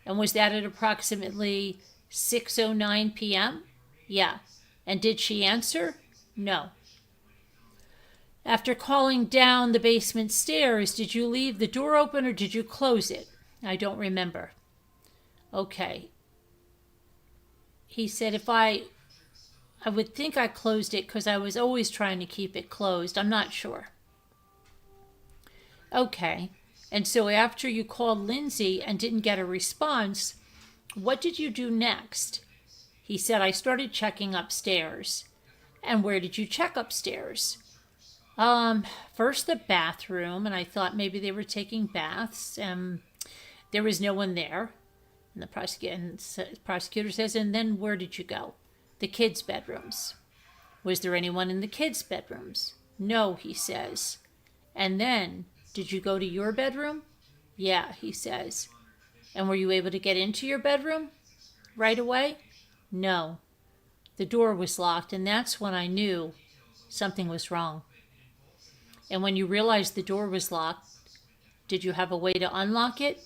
And was that at approximately 6:09 p.m.? Yeah. And did she answer? No. After calling down the basement stairs, did you leave the door open or did you close it? I don't remember. Okay. He said I would think I closed it because I was always trying to keep it closed. I'm not sure. Okay. And so after you called Lindsay and didn't get a response, what did you do next? He said, I started checking upstairs. And where did you check upstairs? First the bathroom, and I thought maybe they were taking baths. There was no one there. And the prosecutor says, and then where did you go? The kids' bedrooms. Was there anyone in the kids' bedrooms? No, he says. And then, did you go to your bedroom? Yeah, he says. And were you able to get into your bedroom right away? No. The door was locked, and that's when I knew something was wrong. And when you realized the door was locked, did you have a way to unlock it?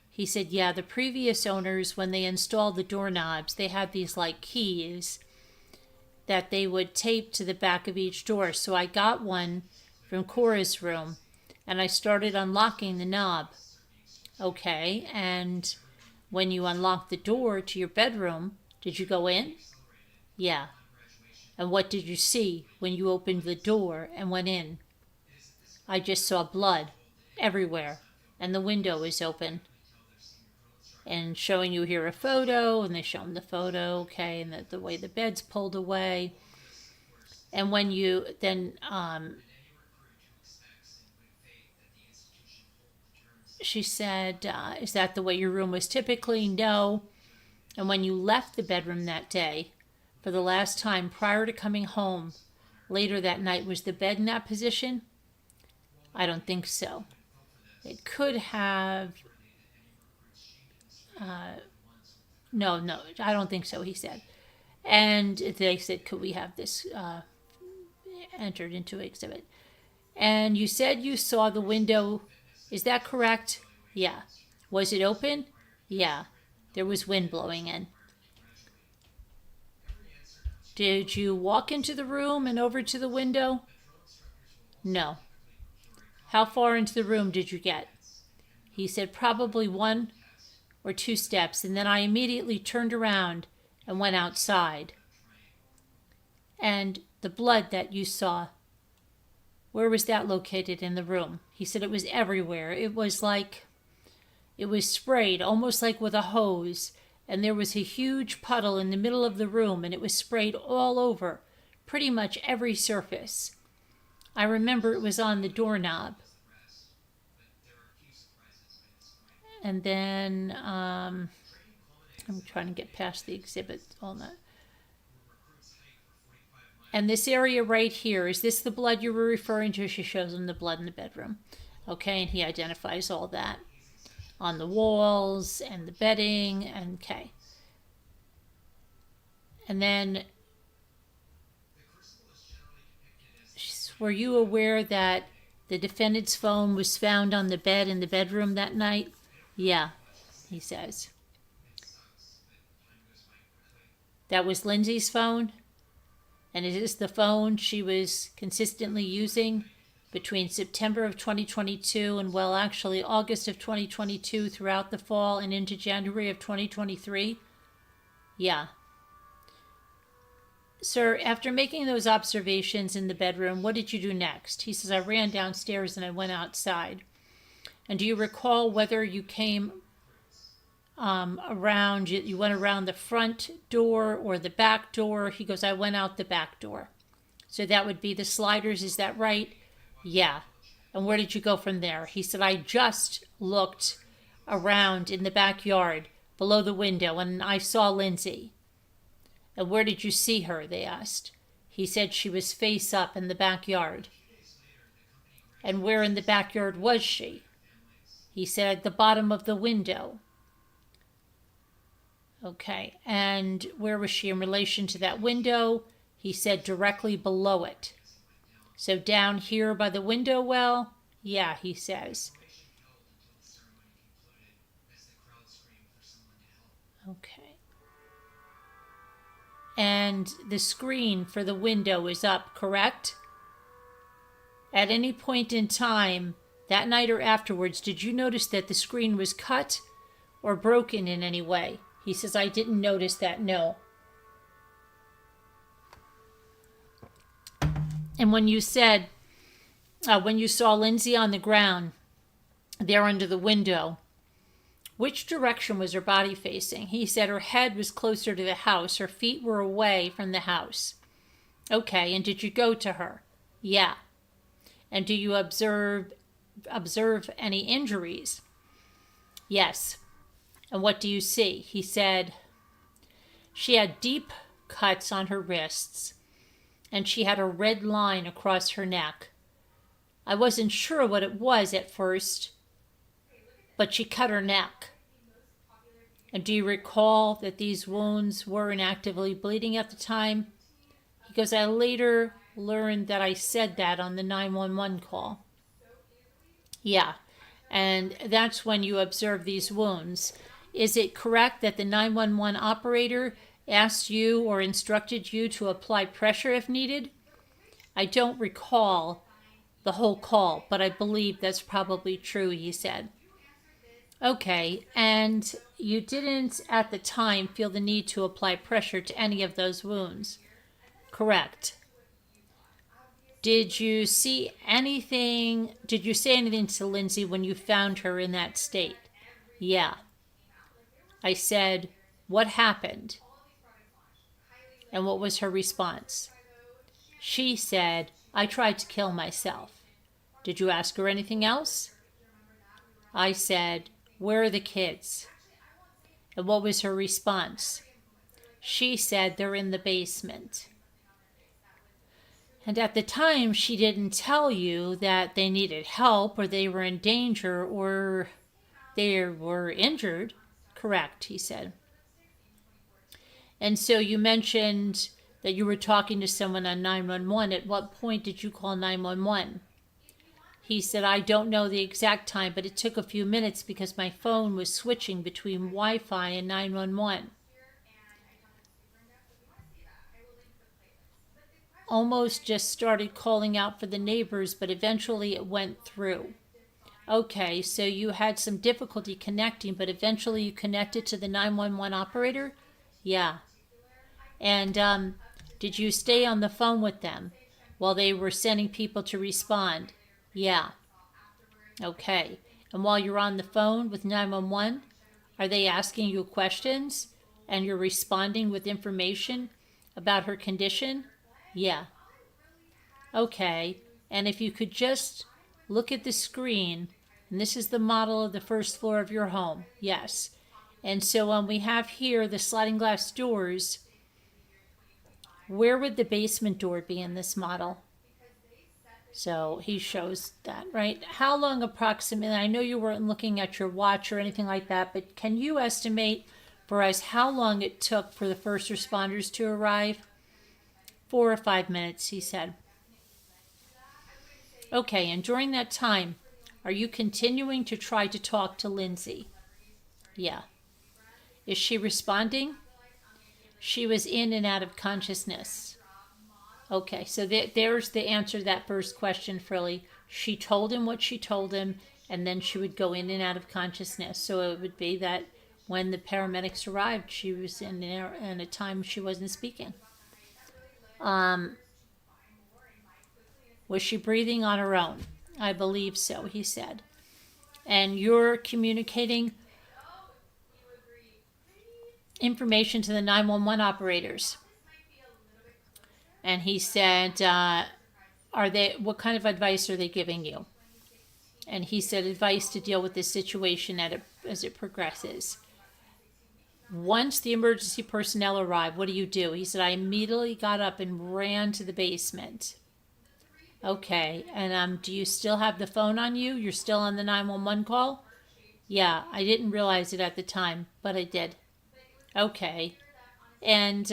He said, yeah, the previous owners, when they installed the doorknobs, they had these like keys that they would tape to the back of each door. So I got one from Cora's room, and I started unlocking the knob. Okay, and when you unlocked the door to your bedroom, did you go in? Yeah. And what did you see when you opened the door and went in? I just saw blood everywhere, and the window was open. And showing you here a photo, and they show him the photo, okay, and the way the bed's pulled away. And when you then, she said, is that the way your room was typically? No. And when you left the bedroom that day, for the last time prior to coming home, later that night, was the bed in that position? I don't think so. It could have... No, I don't think so, he said. And they said, could we have this entered into exhibit? And you said you saw the window. Is that correct? Yeah. Was it open? Yeah. There was wind blowing in. Did you walk into the room and over to the window? No. How far into the room did you get? He said probably 1 or 2 steps, and then I immediately turned around and went outside. And the blood that you saw, where was that located in the room? He said it was everywhere. It was sprayed, almost like with a hose, and there was a huge puddle in the middle of the room, and it was sprayed all over, pretty much every surface. I remember it was on the doorknob. And then, I'm trying to get past the exhibit on that. And this area right here, is this the blood you were referring to? She shows him the blood in the bedroom. Okay, and he identifies all that on the walls and the bedding, and okay. And then, were you aware that the defendant's phone was found on the bed in the bedroom that night? Yeah, he says. That was Lindsay's phone? And is this the phone she was consistently using between September of 2022 and, well, actually August of 2022 throughout the fall and into January of 2023? Yeah. Sir, after making those observations in the bedroom, what did you do next? He says, I ran downstairs and I went outside. And do you recall whether you came around, you went around the front door or the back door? He goes, I went out the back door. So that would be the sliders, is that right? Yeah. And where did you go from there? He said, I just looked around in the backyard below the window and I saw Lindsay. And where did you see her? They asked. He said she was face up in the backyard. And where in the backyard was she? He said at the bottom of the window. Okay, and where was she in relation to that window? He said directly below it. So down here by the window well? Yeah, he says. Okay. And the screen for the window is up, correct? At any point in time, that night or afterwards, did you notice that the screen was cut or broken in any way? He says, I didn't notice that, no. And when you said, when you saw Lindsay on the ground there under the window, which direction was her body facing? He said her head was closer to the house. Her feet were away from the house. Okay, and did you go to her? Yeah. And do you observe any injuries? Yes. And what do you see? He said she had deep cuts on her wrists, and she had a red line across her neck. I wasn't sure what it was at first, but she cut her neck. And do you recall that these wounds weren't actively bleeding at the time? He goes, I later learned that I said that on the 911 call. Yeah, and that's when you observe these wounds. Is it correct that the 911 operator asked you or instructed you to apply pressure if needed? I don't recall the whole call, but I believe that's probably true, he said. Okay, and you didn't at the time feel the need to apply pressure to any of those wounds? Correct. Did you say anything to Lindsay when you found her in that state? Yeah. I said, what happened? And what was her response? She said, I tried to kill myself. Did you ask her anything else? I said, where are the kids? And what was her response? She said they're in the basement. And at the time, she didn't tell you that they needed help or they were in danger or they were injured. Correct, he said. And so you mentioned that you were talking to someone on 911. At what point did you call 911? He said, I don't know the exact time, but it took a few minutes because my phone was switching between Wi-Fi and 911. Almost just started calling out for the neighbors, but eventually it went through. Okay, so you had some difficulty connecting, but eventually you connected to the 911 operator? Yeah. And did you stay on the phone with them while they were sending people to respond? Yeah. Okay. And while you're on the phone with 911, are they asking you questions and you're responding with information about her condition? Yeah. Okay. And if you could just look at the screen, and this is the model of the first floor of your home. Yes. And so we have here the sliding glass doors. Where would the basement door be in this model? So he shows that, right? How long approximately, I know you weren't looking at your watch or anything like that, but can you estimate for us how long it took for the first responders to arrive? 4 or 5 minutes, he said. Okay, and during that time, are you continuing to try to talk to Lindsay? Yeah. Is she responding? She was in and out of consciousness. Okay, so there's the answer to that first question, Frilly. She told him what she told him, and then she would go in and out of consciousness. So it would be that when the paramedics arrived, she was in a time she wasn't speaking. Was she breathing on her own? I believe so, he said. And you're communicating information to the 911 operators. And he said, what kind of advice are they giving you? And he said, advice to deal with this situation as it progresses. Once the emergency personnel arrived, what do? He said, I immediately got up and ran to the basement. Okay, and do you still have the phone on you? You're still on the 911 call? Yeah, I didn't realize it at the time, but I did. Okay, and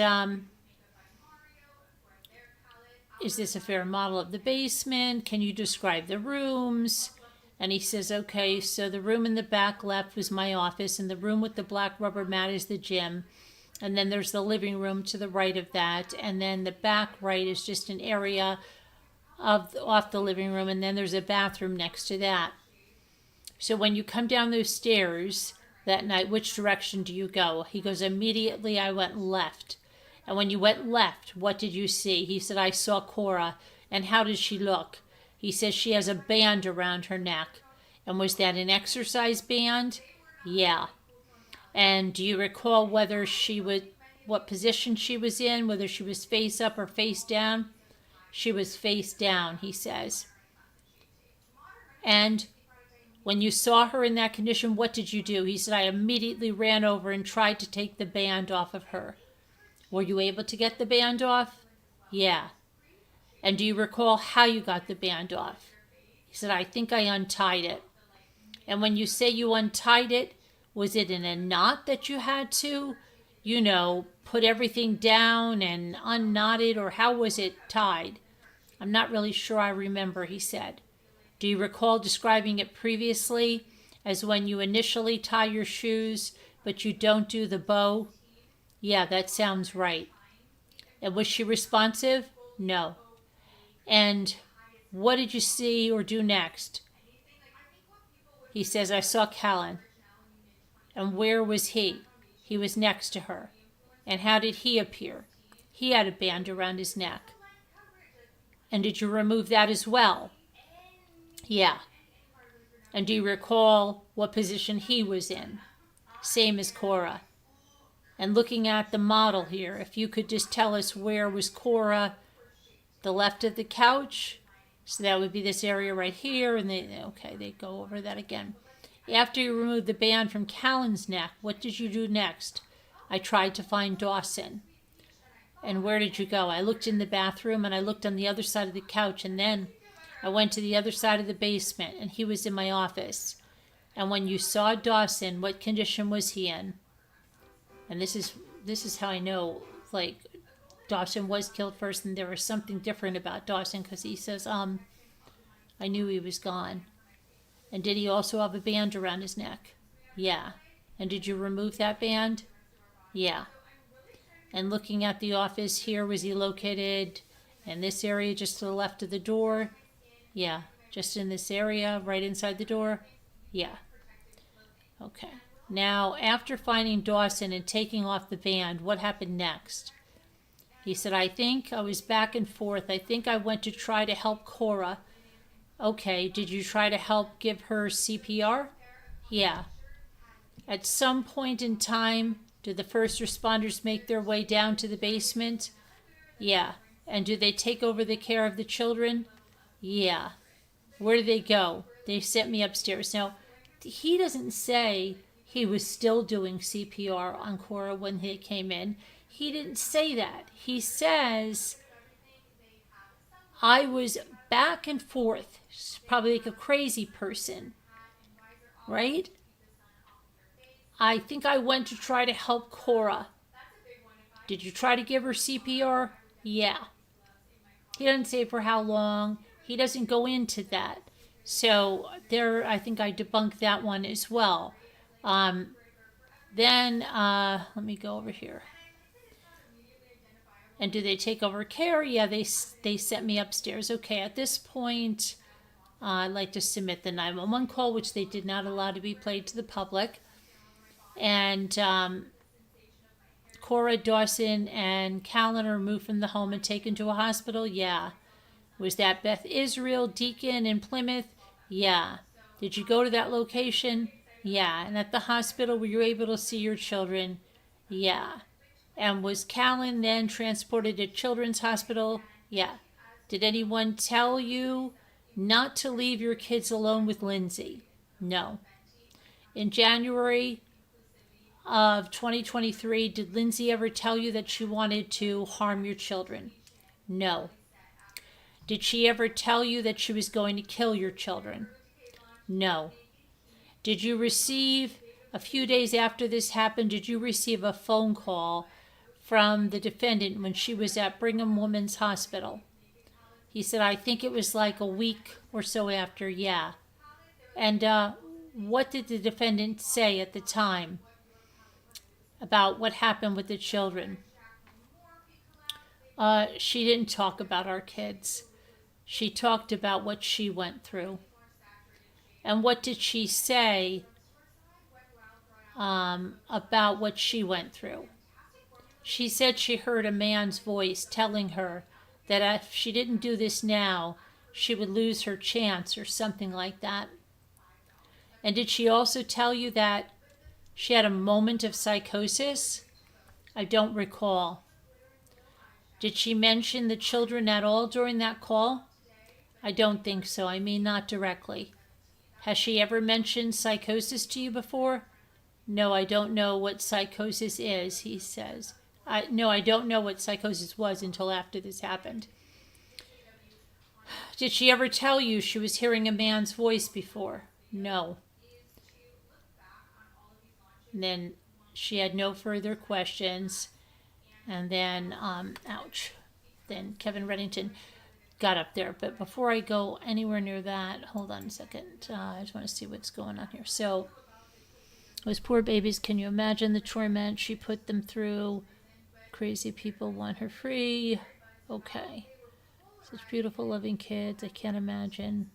is this a fair model of the basement? Can you describe the rooms? And he says, okay, so the room in the back left was my office, and the room with the black rubber mat is the gym. And then there's the living room to the right of that. And then the back right is just an area off the living room. And then there's a bathroom next to that. So when you come down those stairs that night, which direction do you go? He goes, immediately I went left. And when you went left, what did you see? He said, I saw Cora. And how did she look? He says she has a band around her neck. And was that an exercise band? Yeah. And do you recall whether what position she was in, whether she was face up or face down? She was face down, he says. And when you saw her in that condition, what did you do? He said, I immediately ran over and tried to take the band off of her. Were you able to get the band off? Yeah. And do you recall how you got the band off? He said, I think I untied it. And when you say you untied it, was it in a knot that you had to, put everything down and unknot it, or how was it tied? I'm not really sure I remember, he said. Do you recall describing it previously as when you initially tie your shoes, but you don't do the bow? Yeah, that sounds right. And was she responsive? No. And what did you see or do next? He says, I saw Callan. And where was he? He was next to her. And how did he appear? He had a band around his neck. And did you remove that as well? Yeah. And do you recall what position he was in? Same as Cora. And looking at the model here, if you could just tell us where was Cora, the left of the couch. So that would be this area right here. And they go over that again. After you removed the band from Callan's neck, what did you do next? I tried to find Dawson. And where did you go? I looked in the bathroom and I looked on the other side of the couch, and then I went to the other side of the basement and he was in my office. And when you saw Dawson, what condition was he in? And this is how I know, Dawson was killed first, and there was something different about Dawson, because he says, I knew he was gone. And did he also have a band around his neck? Yeah. And did you remove that band? Yeah. And looking at the office here, was he located in this area just to the left of the door? Yeah. Just in this area, right inside the door? Yeah. Okay. Now, after finding Dawson and taking off the band, what happened next? He said, I think I was back and forth. I think I went to try to help Cora. Okay, did you try to help give her CPR? Yeah. At some point in time, did the first responders make their way down to the basement? Yeah. And do they take over the care of the children? Yeah. Where do they go? They sent me upstairs. Now, he doesn't say he was still doing CPR on Cora when he came in. He didn't say that. He says, I was back and forth, probably like a crazy person, right? I think I went to try to help Cora. Did you try to give her CPR? Yeah. He doesn't say for how long. He doesn't go into that. So I think I debunked that one as well. Then let me go over here. And do they take over care? Yeah, they sent me upstairs. Okay, at this point, I'd like to submit the 911 call, which they did not allow to be played to the public. And Cora, Dawson, and Callan are removed from the home and taken to a hospital? Yeah. Was that Beth Israel, Deacon in Plymouth? Yeah. Did you go to that location? Yeah. And at the hospital, were you able to see your children? Yeah. And was Callan then transported to Children's Hospital? Yeah. Did anyone tell you not to leave your kids alone with Lindsay? No. In January of 2023, did Lindsay ever tell you that she wanted to harm your children? No. Did she ever tell you that she was going to kill your children? No. Did you receive, a few days after this happened, did you receive a phone call from the defendant when she was at Brigham Women's Hospital? He said, I think it was like a week or so after, yeah. And what did the defendant say at the time about what happened with the children? She didn't talk about our kids. She talked about what she went through. And what did she say about what she went through? She said she heard a man's voice telling her that if she didn't do this now, she would lose her chance or something like that. And did she also tell you that she had a moment of psychosis? I don't recall. Did she mention the children at all during that call? I don't think so. I mean, not directly. Has she ever mentioned psychosis to you before? No, I don't know what psychosis is, he says. No, I don't know what psychosis was until after this happened. Did she ever tell you she was hearing a man's voice before? No. And then she had no further questions. And then, ouch. Then Kevin Reddington got up there. But before I go anywhere near that, hold on a second. I just want to see what's going on here. So, those poor babies, can you imagine the torment she put them through? Crazy people want her free. Okay. Such beautiful, loving kids. I can't imagine.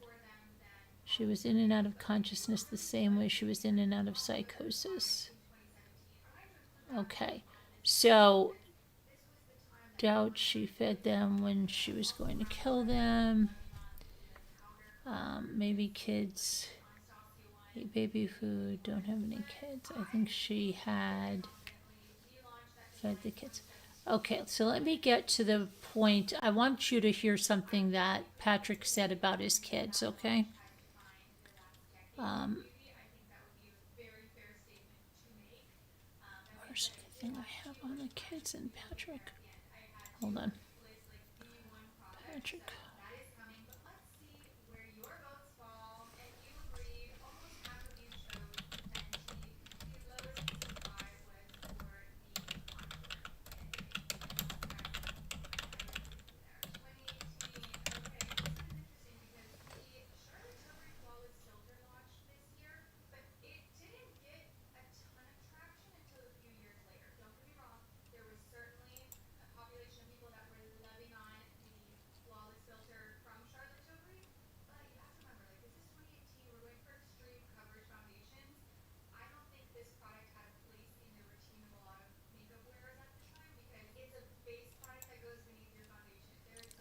She was in and out of consciousness the same way she was in and out of psychosis. Okay. So, doubt she fed them when she was going to kill them. Maybe kids eat baby food, don't have any kids. I think she had fed the kids. Okay, so let me get to the point. I want you to hear something that Patrick said about his kids, okay? Where's the thing I have on the kids and Patrick? Hold on. Patrick.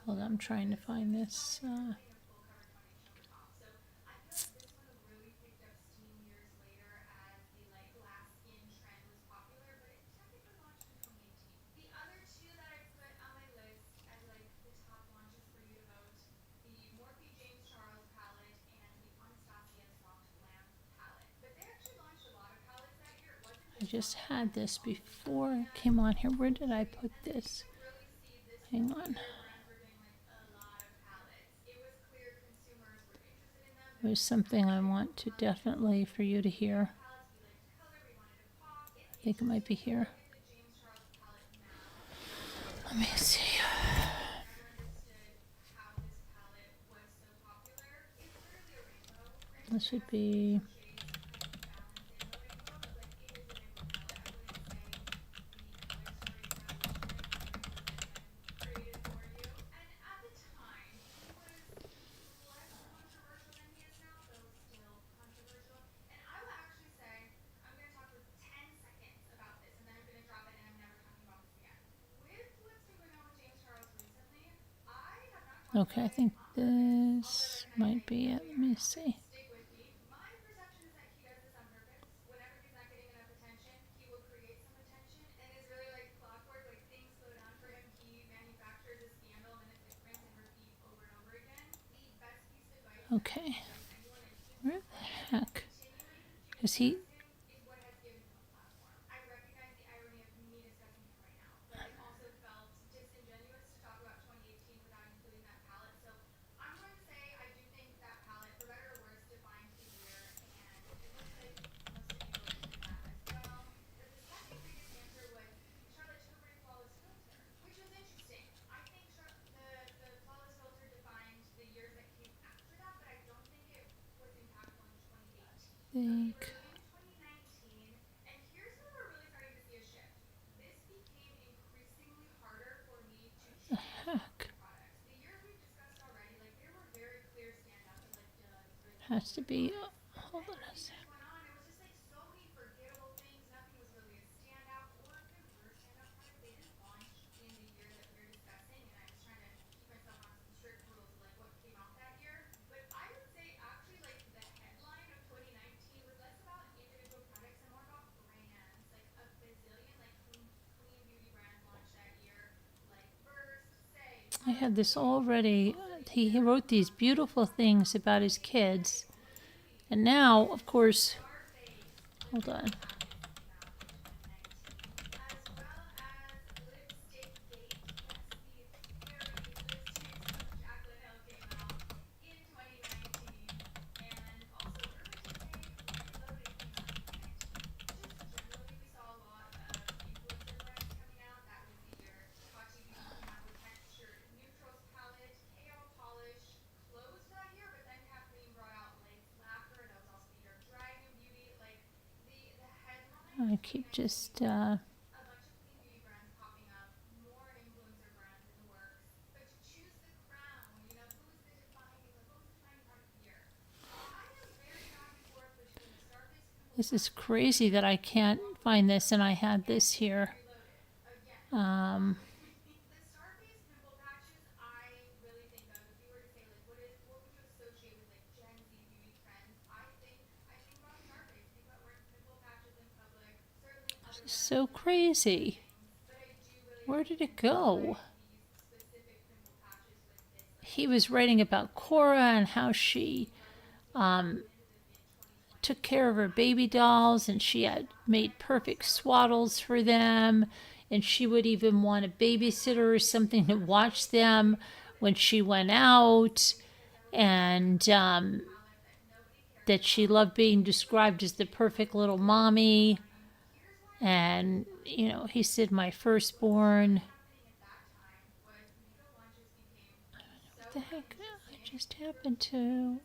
Hold on, I'm trying to find this. I just had this before it came on here. Where did I put this? Hang on. There's something I want to definitely for you to hear. I think it might be here. Let me see. This should be. Okay, I think this might be it. Let me see. Okay. Where the heck? Is he? has to be. Hold on a second. I had this already. He wrote these beautiful things about his kids. And now, of course, hold on. I keep just. This is crazy that I can't find this, and I had this here. This is so crazy. Where did it go? He was writing about Cora and how she took care of her baby dolls, and she had made perfect swaddles for them, and she would even want a babysitter or something to watch them when she went out, and that she loved being described as the perfect little mommy. And he said, my firstborn. What the heck? I just happened to.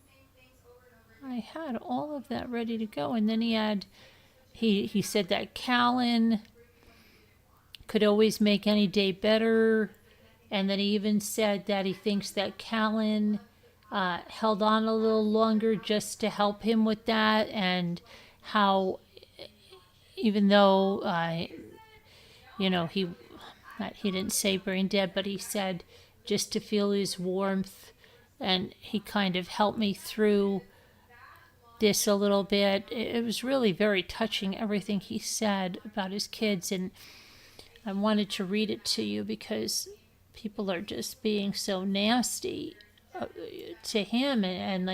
I had all of that ready to go, and then he said that Callan could always make any day better, and then he even said that he thinks that Callan held on a little longer just to help him with that, and how even though he didn't say brain dead, but he said just to feel his warmth, and he kind of helped me through this a little bit. It was really very touching, everything he said about his kids, and I wanted to read it to you because people are just being so nasty to him, and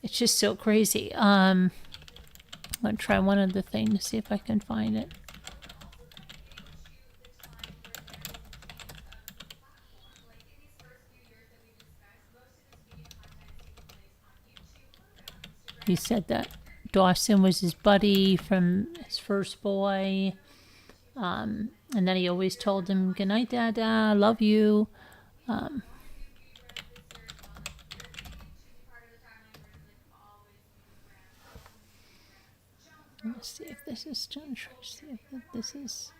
it's just so crazy. I'm going to try one other thing to see if I can find it. He said that Dawson was his buddy from his first boy. And then he always told him, "Good night, Dada, love you." Let's see if this is done. See if this is.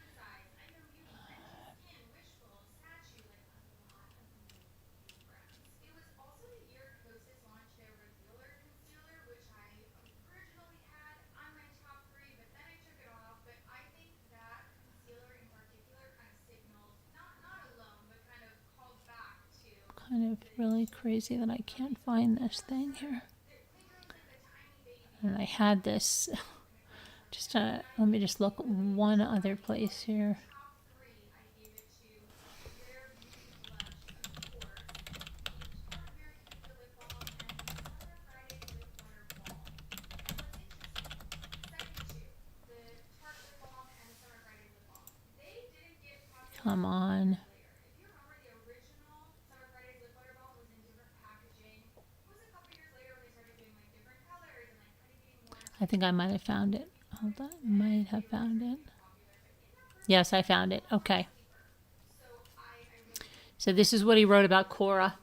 Kind of really crazy that I can't find this thing here. And I had this. Just let me just look one other place here. Come on. I think I might have found it. Hold on, might have found it. Yes, I found it. Okay. So this is what he wrote about Cora.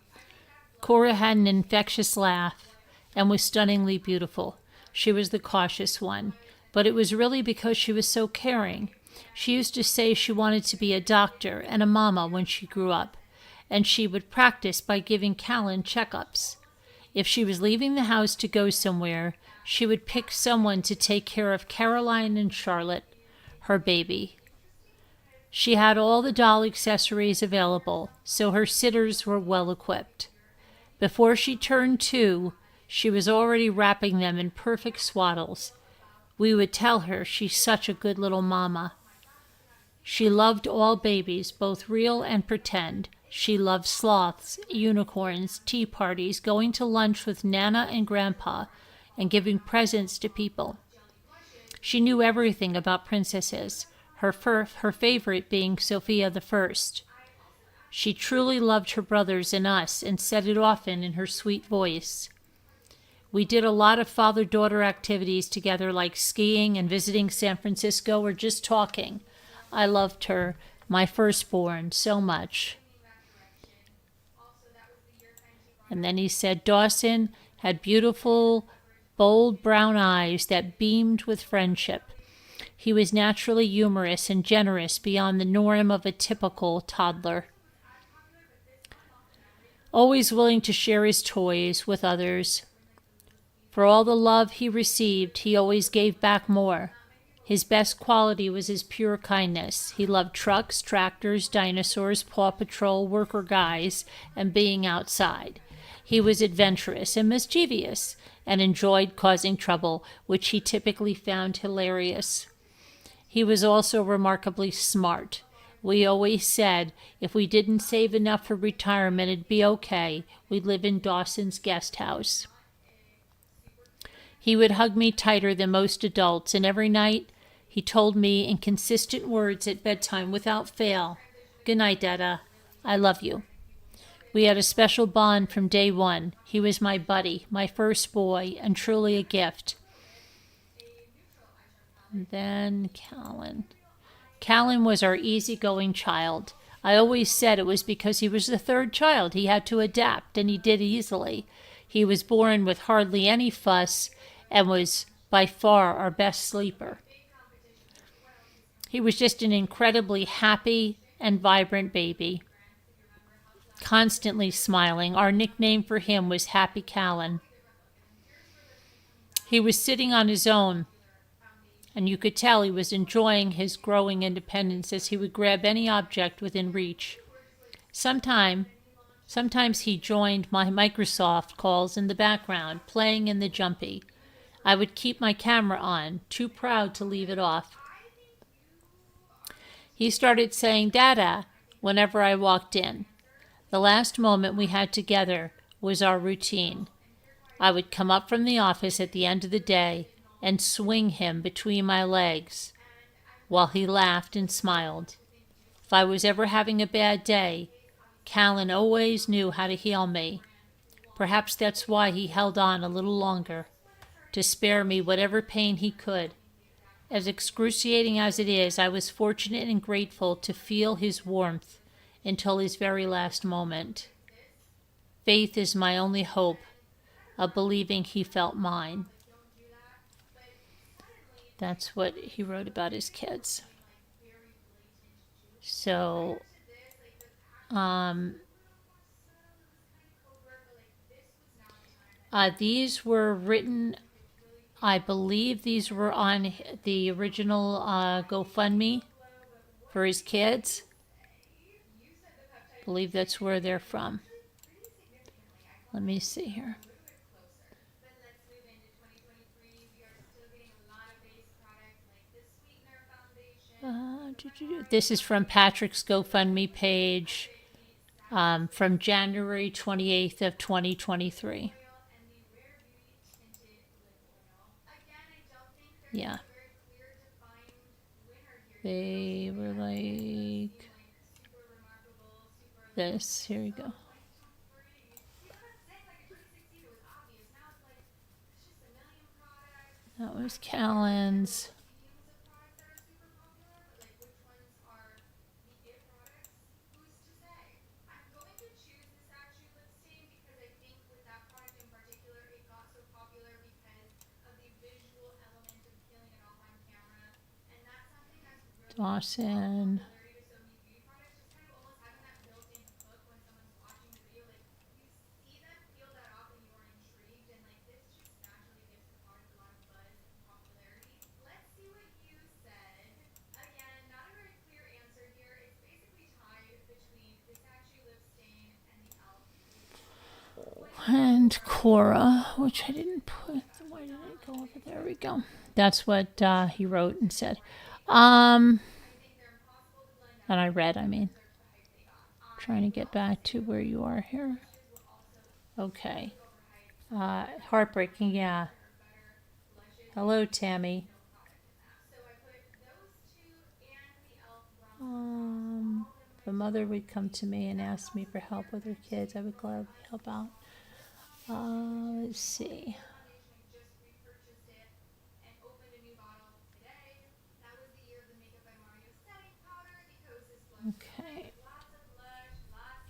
Cora had an infectious laugh and was stunningly beautiful. She was the cautious one, but it was really because she was so caring. She used to say she wanted to be a doctor and a mama when she grew up, and she would practice by giving Callan checkups. If she was leaving the house to go somewhere, she would pick someone to take care of Caroline and Charlotte, her baby. She had all the doll accessories available, so her sitters were well equipped. Before she turned 2, she was already wrapping them in perfect swaddles. We would tell her she's such a good little mama. She loved all babies, both real and pretend. She loved sloths, unicorns, tea parties, going to lunch with Nana and Grandpa, and giving presents to people. She knew everything about princesses, her favorite being Sophia the First. She truly loved her brothers and us, and said it often in her sweet voice. We did a lot of father-daughter activities together, like skiing and visiting San Francisco, or just talking. I loved her, my firstborn, so much. And then he said Dawson had beautiful, bold brown eyes that beamed with friendship. He was naturally humorous and generous beyond the norm of a typical toddler. Always willing to share his toys with others. For all the love he received, he always gave back more. His best quality was his pure kindness. He loved trucks, tractors, dinosaurs, Paw Patrol, worker guys, and being outside. He was adventurous and mischievous, and enjoyed causing trouble, which he typically found hilarious. He was also remarkably smart. We always said if we didn't save enough for retirement, it'd be okay. We'd live in Dawson's guest house. He would hug me tighter than most adults, and every night he told me in consistent words at bedtime without fail, "Good night, Dada. I love you." We had a special bond from day one. He was my buddy, my first boy, and truly a gift. And then Callan. Callan was our easygoing child. I always said it was because he was the third child. He had to adapt, and he did easily. He was born with hardly any fuss and was by far our best sleeper. He was just an incredibly happy and vibrant baby, constantly smiling. Our nickname for him was Happy Callan. He was sitting on his own, and you could tell he was enjoying his growing independence as he would grab any object within reach. Sometimes he joined my Microsoft calls in the background, playing in the jumpy. I would keep my camera on, too proud to leave it off. He started saying "Dada" whenever I walked in. The last moment we had together was our routine. I would come up from the office at the end of the day and swing him between my legs while he laughed and smiled. If I was ever having a bad day, Callan always knew how to heal me. Perhaps that's why he held on a little longer, to spare me whatever pain he could. As excruciating as it is, I was fortunate and grateful to feel his warmth until his very last moment. Faith is my only hope of believing he felt mine. That's what he wrote about his kids. So, these were written, I believe these were on the original GoFundMe for his kids. I believe that's where they're from. Let me see here. This is from Patrick's GoFundMe page from January 28th of 2023. Yeah. They were like this. Here we go. That was Callan's. Dawson. And Cora, which I didn't put. Why did it go over? There we go. That's what he wrote and said. And I read, I mean. Trying to get back to where you are here. Okay. Heartbreaking, yeah. Hello, Tammy. If a mother would come to me and ask me for help with her kids, I would gladly help out. Let's see. Okay.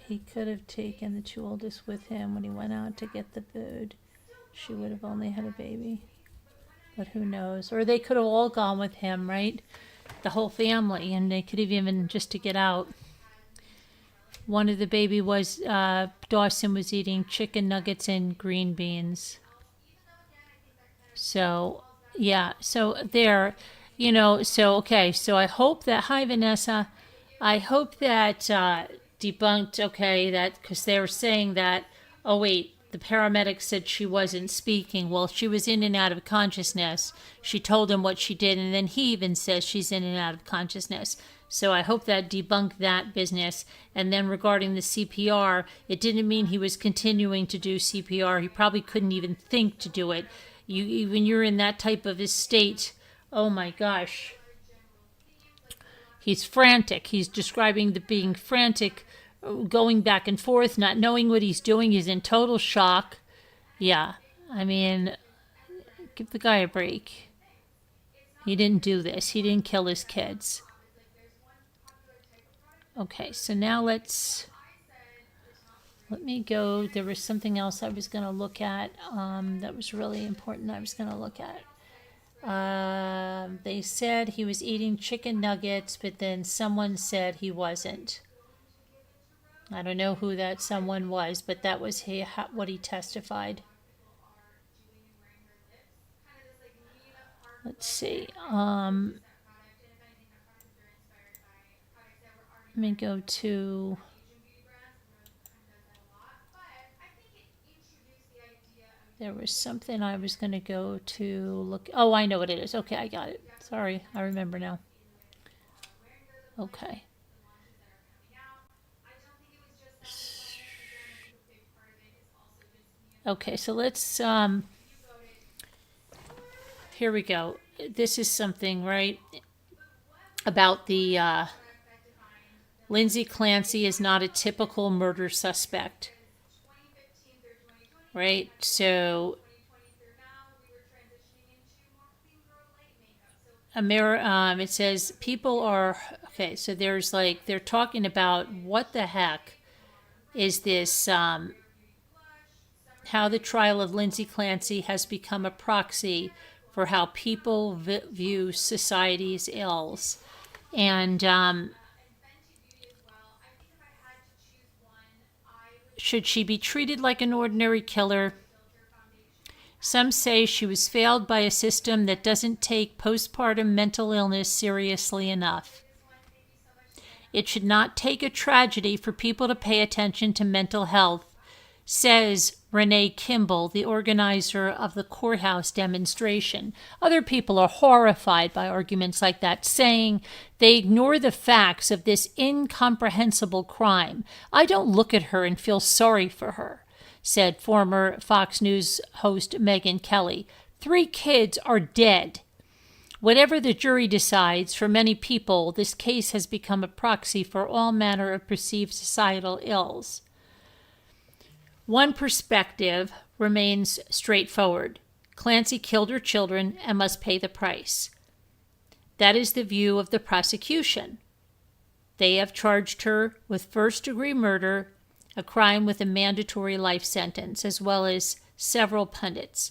He could have taken the two oldest with him when he went out to get the food. She would have only had a baby. But who knows? Or they could have all gone with him, right? The whole family, and they could have even just to get out. One of the baby was, Dawson was eating chicken nuggets and green beans. So, yeah, so there, so, okay, so I hope that, hi Vanessa, I hope that debunked, okay, that, because they were saying that, oh wait, the paramedic said she wasn't speaking. Well, she was in and out of consciousness. She told him what she did, and then he even says she's in and out of consciousness. So I hope that debunked that business. And then regarding the CPR, it didn't mean he was continuing to do CPR. He probably couldn't even think to do it. When you're in that type of a state, oh my gosh. He's frantic. He's describing the being frantic, going back and forth, not knowing what he's doing. He's in total shock. Yeah, I mean, give the guy a break. He didn't do this. He didn't kill his kids. Okay, so now let me go. There was something else I was going to look at that was really important I was going to look at. They said he was eating chicken nuggets, but then someone said he wasn't. I don't know who that someone was, but that was what he testified. Let's see. Let me go to... There was something I was going to go to look... Oh, I know what it is. Okay, I got it. Sorry, I remember now. Okay. Okay, so let's... Here we go. This is something, right, about the... Lindsay Clancy is not a typical murder suspect. Right, so it says people are, okay, so there's like, they're talking about what the heck is this, how the trial of Lindsay Clancy has become a proxy for how people view society's ills. And should she be treated like an ordinary killer? Some say she was failed by a system that doesn't take postpartum mental illness seriously enough. It should not take a tragedy for people to pay attention to mental health, says Renee Kimball, the organizer of the courthouse demonstration. Other people are horrified by arguments like that, saying they ignore the facts of this incomprehensible crime. I don't look at her and feel sorry for her, said former Fox News host Megyn Kelly. 3 kids are dead. Whatever the jury decides, for many people, this case has become a proxy for all manner of perceived societal ills. One perspective remains straightforward. Clancy killed her children and must pay the price. That is the view of the prosecution. They have charged her with first-degree murder, a crime with a mandatory life sentence, as well as several pundits.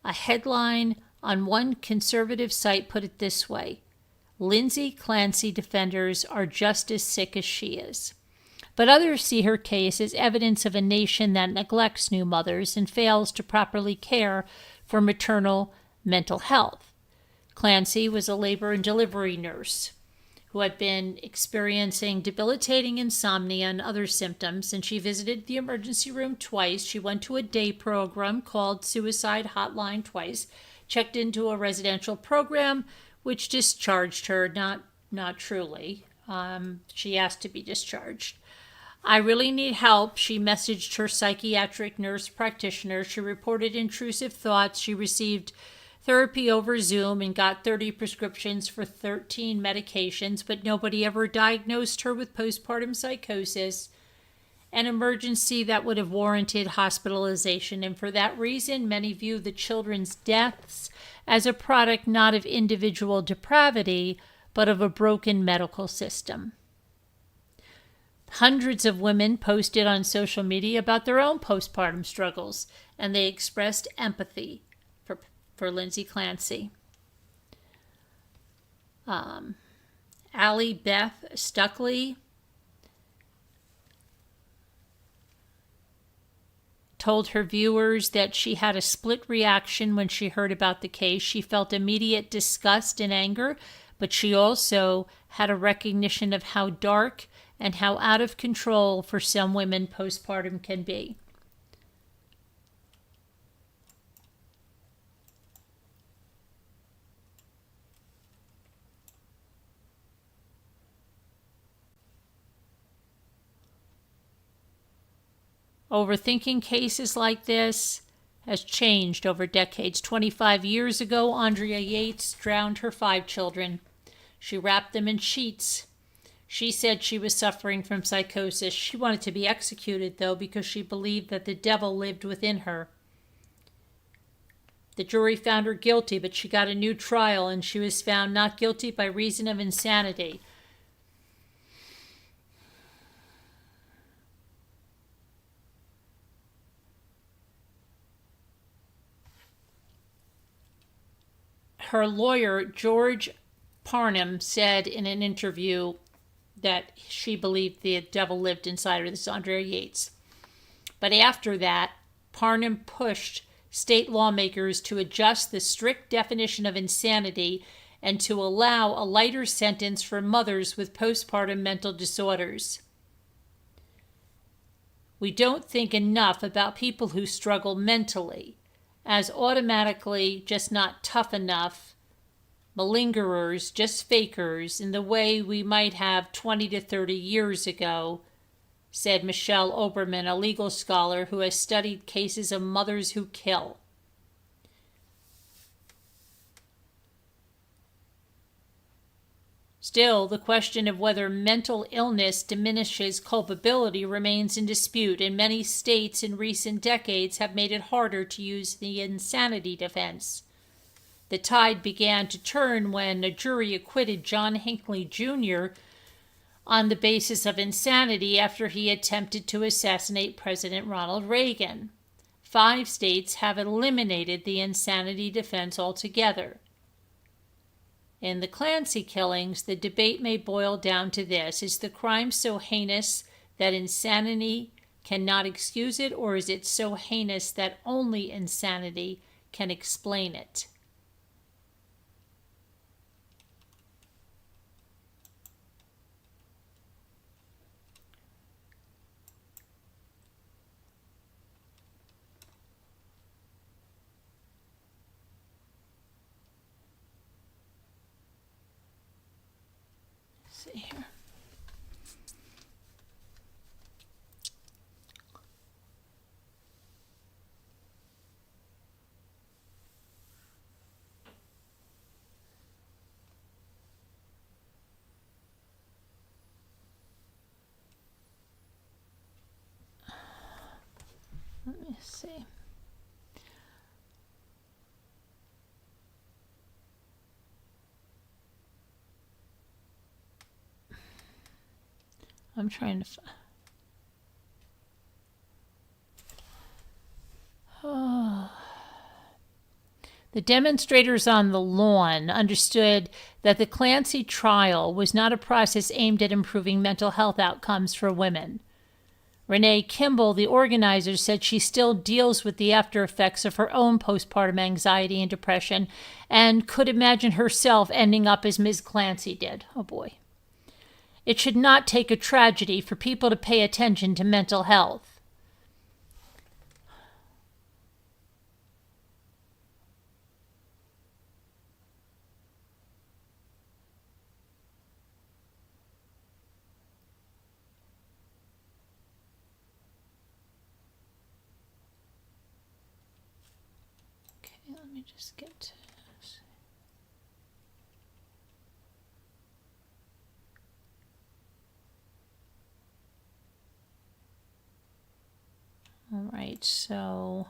A headline on one conservative site put it this way: Lindsay Clancy defenders are just as sick as she is. But others see her case as evidence of a nation that neglects new mothers and fails to properly care for maternal mental health. Clancy was a labor and delivery nurse who had been experiencing debilitating insomnia and other symptoms, and she visited the emergency room twice. She went to a day program called Suicide Hotline twice, checked into a residential program, which discharged her, not truly. She asked to be discharged. I really need help, she messaged her psychiatric nurse practitioner. She reported intrusive thoughts. She received therapy over Zoom and got 30 prescriptions for 13 medications, but nobody ever diagnosed her with postpartum psychosis, an emergency that would have warranted hospitalization. And for that reason, many view the children's deaths as a product not of individual depravity, but of a broken medical system. Hundreds of women posted on social media about their own postpartum struggles, and they expressed empathy for Lindsay Clancy. Allie Beth Stuckley told her viewers that she had a split reaction when she heard about the case. She felt immediate disgust and anger, but she also had a recognition of how dark and how out of control for some women postpartum can be. Overthinking cases like this has changed over decades. 25 years ago, Andrea Yates drowned her 5 children. She wrapped them in sheets. She said she was suffering from psychosis. She wanted to be executed, though, because she believed that the devil lived within her. The jury found her guilty, but she got a new trial, and she was found not guilty by reason of insanity. Her lawyer, George Parnham, said in an interview that she believed the devil lived inside her. This is Andrea Yates. But after that, Parnham pushed state lawmakers to adjust the strict definition of insanity and to allow a lighter sentence for mothers with postpartum mental disorders. We don't think enough about people who struggle mentally as automatically just not tough enough, malingerers, just fakers, in the way we might have 20 to 30 years ago, said Michelle Oberman, a legal scholar who has studied cases of mothers who kill. Still, the question of whether mental illness diminishes culpability remains in dispute, and many states in recent decades have made it harder to use the insanity defense. The tide began to turn when a jury acquitted John Hinckley Jr. on the basis of insanity after he attempted to assassinate President Ronald Reagan. 5 states have eliminated the insanity defense altogether. In the Clancy killings, the debate may boil down to this: is the crime so heinous that insanity cannot excuse it, or is it so heinous that only insanity can explain it? See here. Let me see. I'm trying to The demonstrators on the lawn understood that the Clancy trial was not a process aimed at improving mental health outcomes for women. Renee Kimball, the organizer, said she still deals with the after effects of her own postpartum anxiety and depression and could imagine herself ending up as Ms. Clancy did. Oh boy. It should not take a tragedy for people to pay attention to mental health. Okay, let me just get to this. All right, so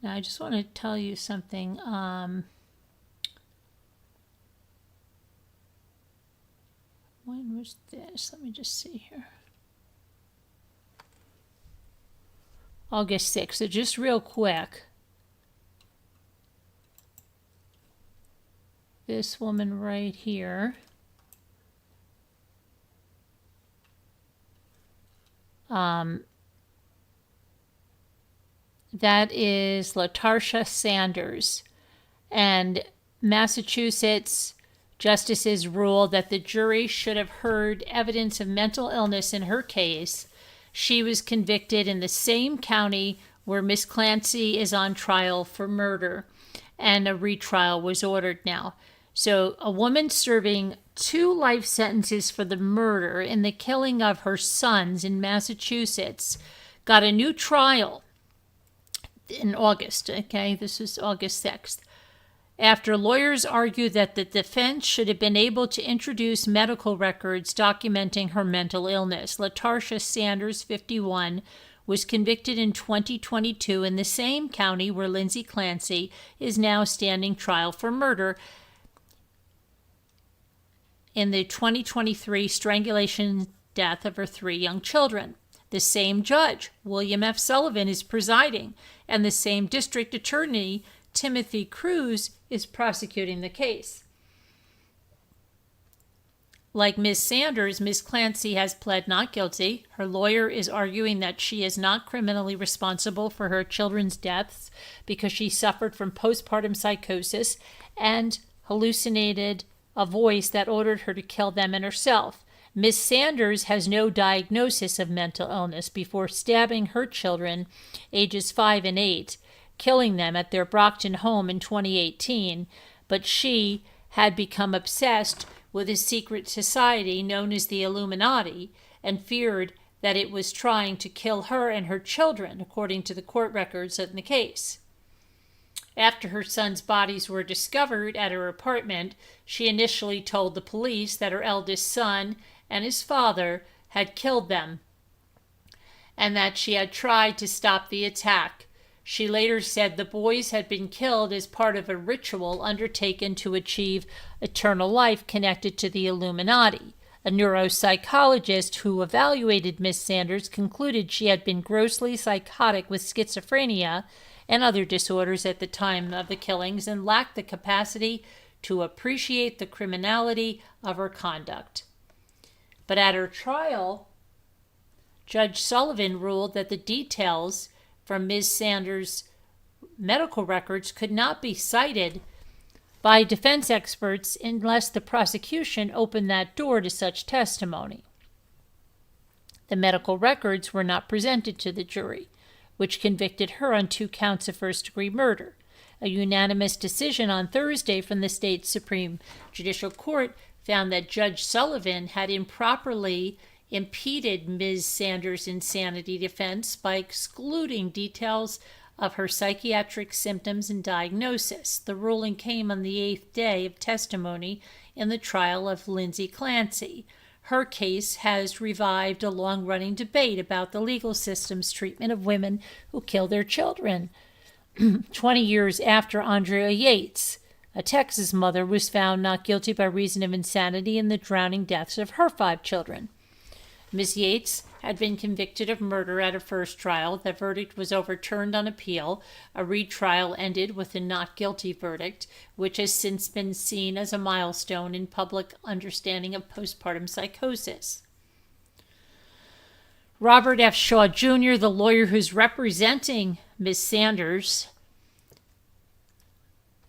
now I just want to tell you something. When was this? Let me just see here. August 6th. So just real quick. This woman right here. That is LaTarsha Sanders. And Massachusetts justices ruled that the jury should have heard evidence of mental illness in her case. She was convicted in the same county where Miss Clancy is on trial for murder, and a retrial was ordered now. So a woman serving 2 life sentences for the murder and the killing of her sons in Massachusetts got a new trial in August. Okay, this is August 6th. After lawyers argued that the defense should have been able to introduce medical records documenting her mental illness. LaTarsha Sanders, 51, was convicted in 2022 in the same county where Lindsay Clancy is now standing trial for murder in the 2023 strangulation death of her 3 young children. The same judge, William F. Sullivan, is presiding, and the same district attorney, Timothy Cruz, is prosecuting the case. Like Ms. Sanders, Ms. Clancy has pled not guilty. Her lawyer is arguing that she is not criminally responsible for her children's deaths because she suffered from postpartum psychosis and hallucinated a voice that ordered her to kill them and herself. Ms. Sanders has no diagnosis of mental illness before stabbing her children, ages 5 and 8, killing them at their Brockton home in 2018, but she had become obsessed with a secret society known as the Illuminati and feared that it was trying to kill her and her children, according to the court records in the case. After her sons' bodies were discovered at her apartment, she initially told the police that her eldest son and his father had killed them and that she had tried to stop the attack. She later said the boys had been killed as part of a ritual undertaken to achieve eternal life connected to the Illuminati. A neuropsychologist who evaluated Miss Sanders concluded she had been grossly psychotic with schizophrenia and other disorders at the time of the killings and lacked the capacity to appreciate the criminality of her conduct. But at her trial, Judge Sullivan ruled that the details from Ms. Sanders' medical records could not be cited by defense experts unless the prosecution opened that door to such testimony. The medical records were not presented to the jury, which convicted her on 2 counts of first-degree murder. A unanimous decision on Thursday from the state Supreme Judicial Court found that Judge Sullivan had improperly impeded Ms. Sanders' insanity defense by excluding details of her psychiatric symptoms and diagnosis. The ruling came on the 8th day of testimony in the trial of Lindsay Clancy. Her case has revived a long-running debate about the legal system's treatment of women who kill their children. 20 years after Andrea Yates, a Texas mother, was found not guilty by reason of insanity in the drowning deaths of her 5 children. Ms. Yates had been convicted of murder at her first trial. The verdict was overturned on appeal. A retrial ended with a not guilty verdict, which has since been seen as a milestone in public understanding of postpartum psychosis. Robert F. Shaw Jr., the lawyer who's representing Ms. Sanders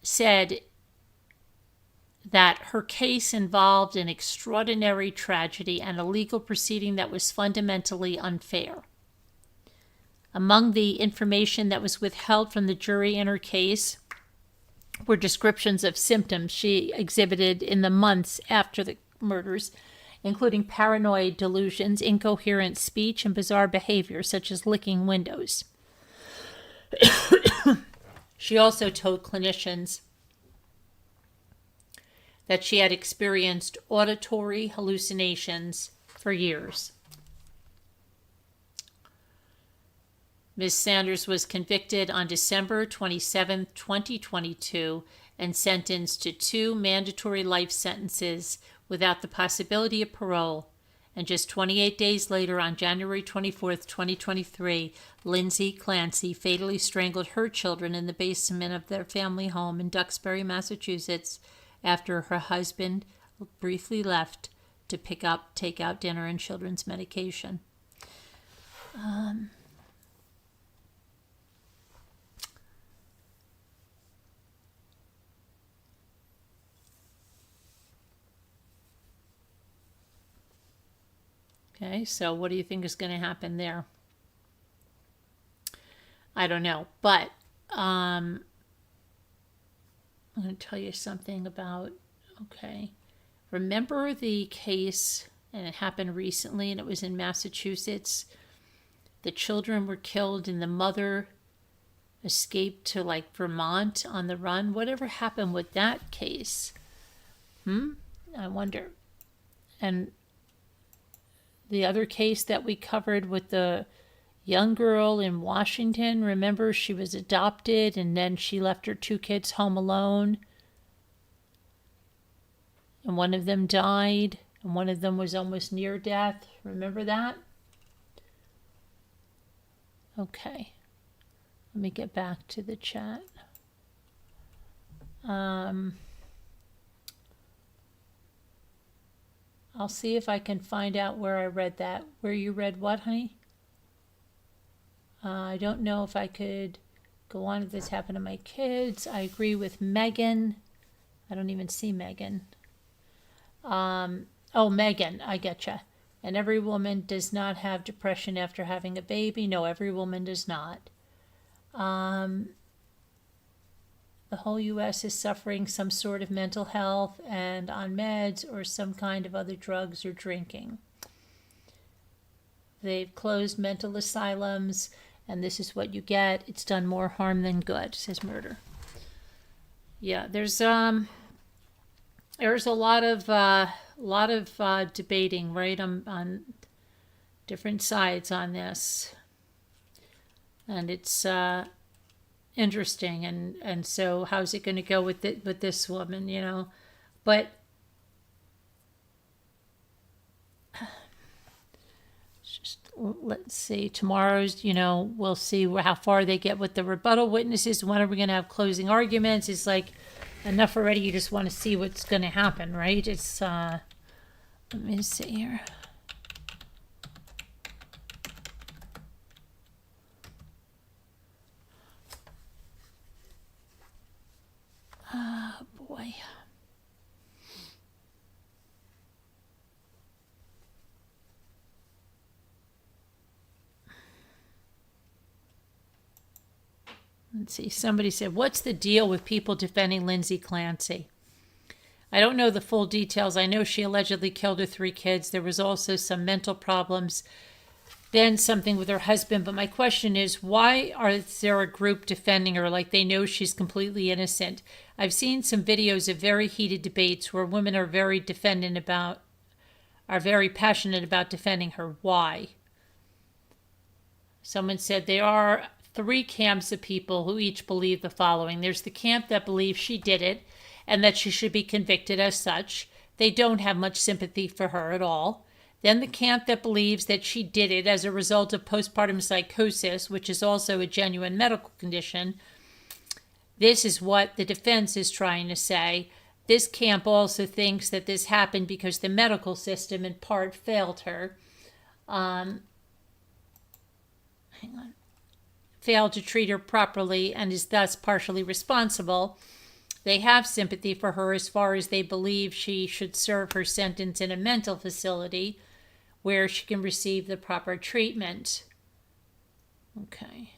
said that her case involved an extraordinary tragedy and a legal proceeding that was fundamentally unfair. Among the information that was withheld from the jury in her case were descriptions of symptoms she exhibited in the months after the murders, including paranoid delusions, incoherent speech, and bizarre behavior, such as licking windows. She also told clinicians that she had experienced auditory hallucinations for years. Ms. Sanders was convicted on December 27, 2022, and sentenced to 2 mandatory life sentences without the possibility of parole. And just 28 days later, on January 24, 2023, Lindsay Clancy fatally strangled her children in the basement of their family home in Duxbury, Massachusetts, after her husband briefly left to pick up takeout dinner and children's medication. Okay, so what do you think is going to happen there? I don't know, but I'm going to tell you something about, okay, remember the case, and it happened recently, and it was in Massachusetts. The children were killed and the mother escaped to like Vermont on the run. Whatever happened with that case? I wonder. And the other case that we covered with the young girl in Washington, remember, she was adopted and then she left her 2 kids home alone. And one of them died and one of them was almost near death. Remember that? Okay. Let me get back to the chat. I'll see if I can find out where I read that. Where you read what, honey? I don't know if I could go on if this happened to my kids. I agree with Megan. I don't even see Megan. Oh, Megan, I getcha. And every woman does not have depression after having a baby. No, every woman does not. The whole U.S. is suffering some sort of mental health and on meds or some kind of other drugs or drinking. They've closed mental asylums, and this is what you get. It's done more harm than good, says Murder. Yeah, there's a lot of debating, right, on different sides on this, and it's interesting, and so how's it going to go with this woman, you know? But just let's see. Tomorrow's, you know, we'll see how far they get with the rebuttal witnesses. When are we going to have closing arguments? It's like enough already. You just want to see what's going to happen, right? It's let me see here. Oh, boy. Let's see. Somebody said, what's the deal with people defending Lindsay Clancy? I don't know the full details. I know she allegedly killed her 3 kids. There was also some mental problems, then something with her husband. But my question is, why is there a group defending her like they know she's completely innocent? I've seen some videos of very heated debates where women are very passionate about defending her. Why? Someone said there are 3 camps of people who each believe the following. There's the camp that believes she did it and that she should be convicted as such. They don't have much sympathy for her at all. Then the camp that believes that she did it as a result of postpartum psychosis, which is also a genuine medical condition. This is what the defense is trying to say. This camp also thinks that this happened because the medical system in part failed her. Hang on. failed to treat her properly and is thus partially responsible. They have sympathy for her as far as they believe she should serve her sentence in a mental facility where she can receive the proper treatment. Okay.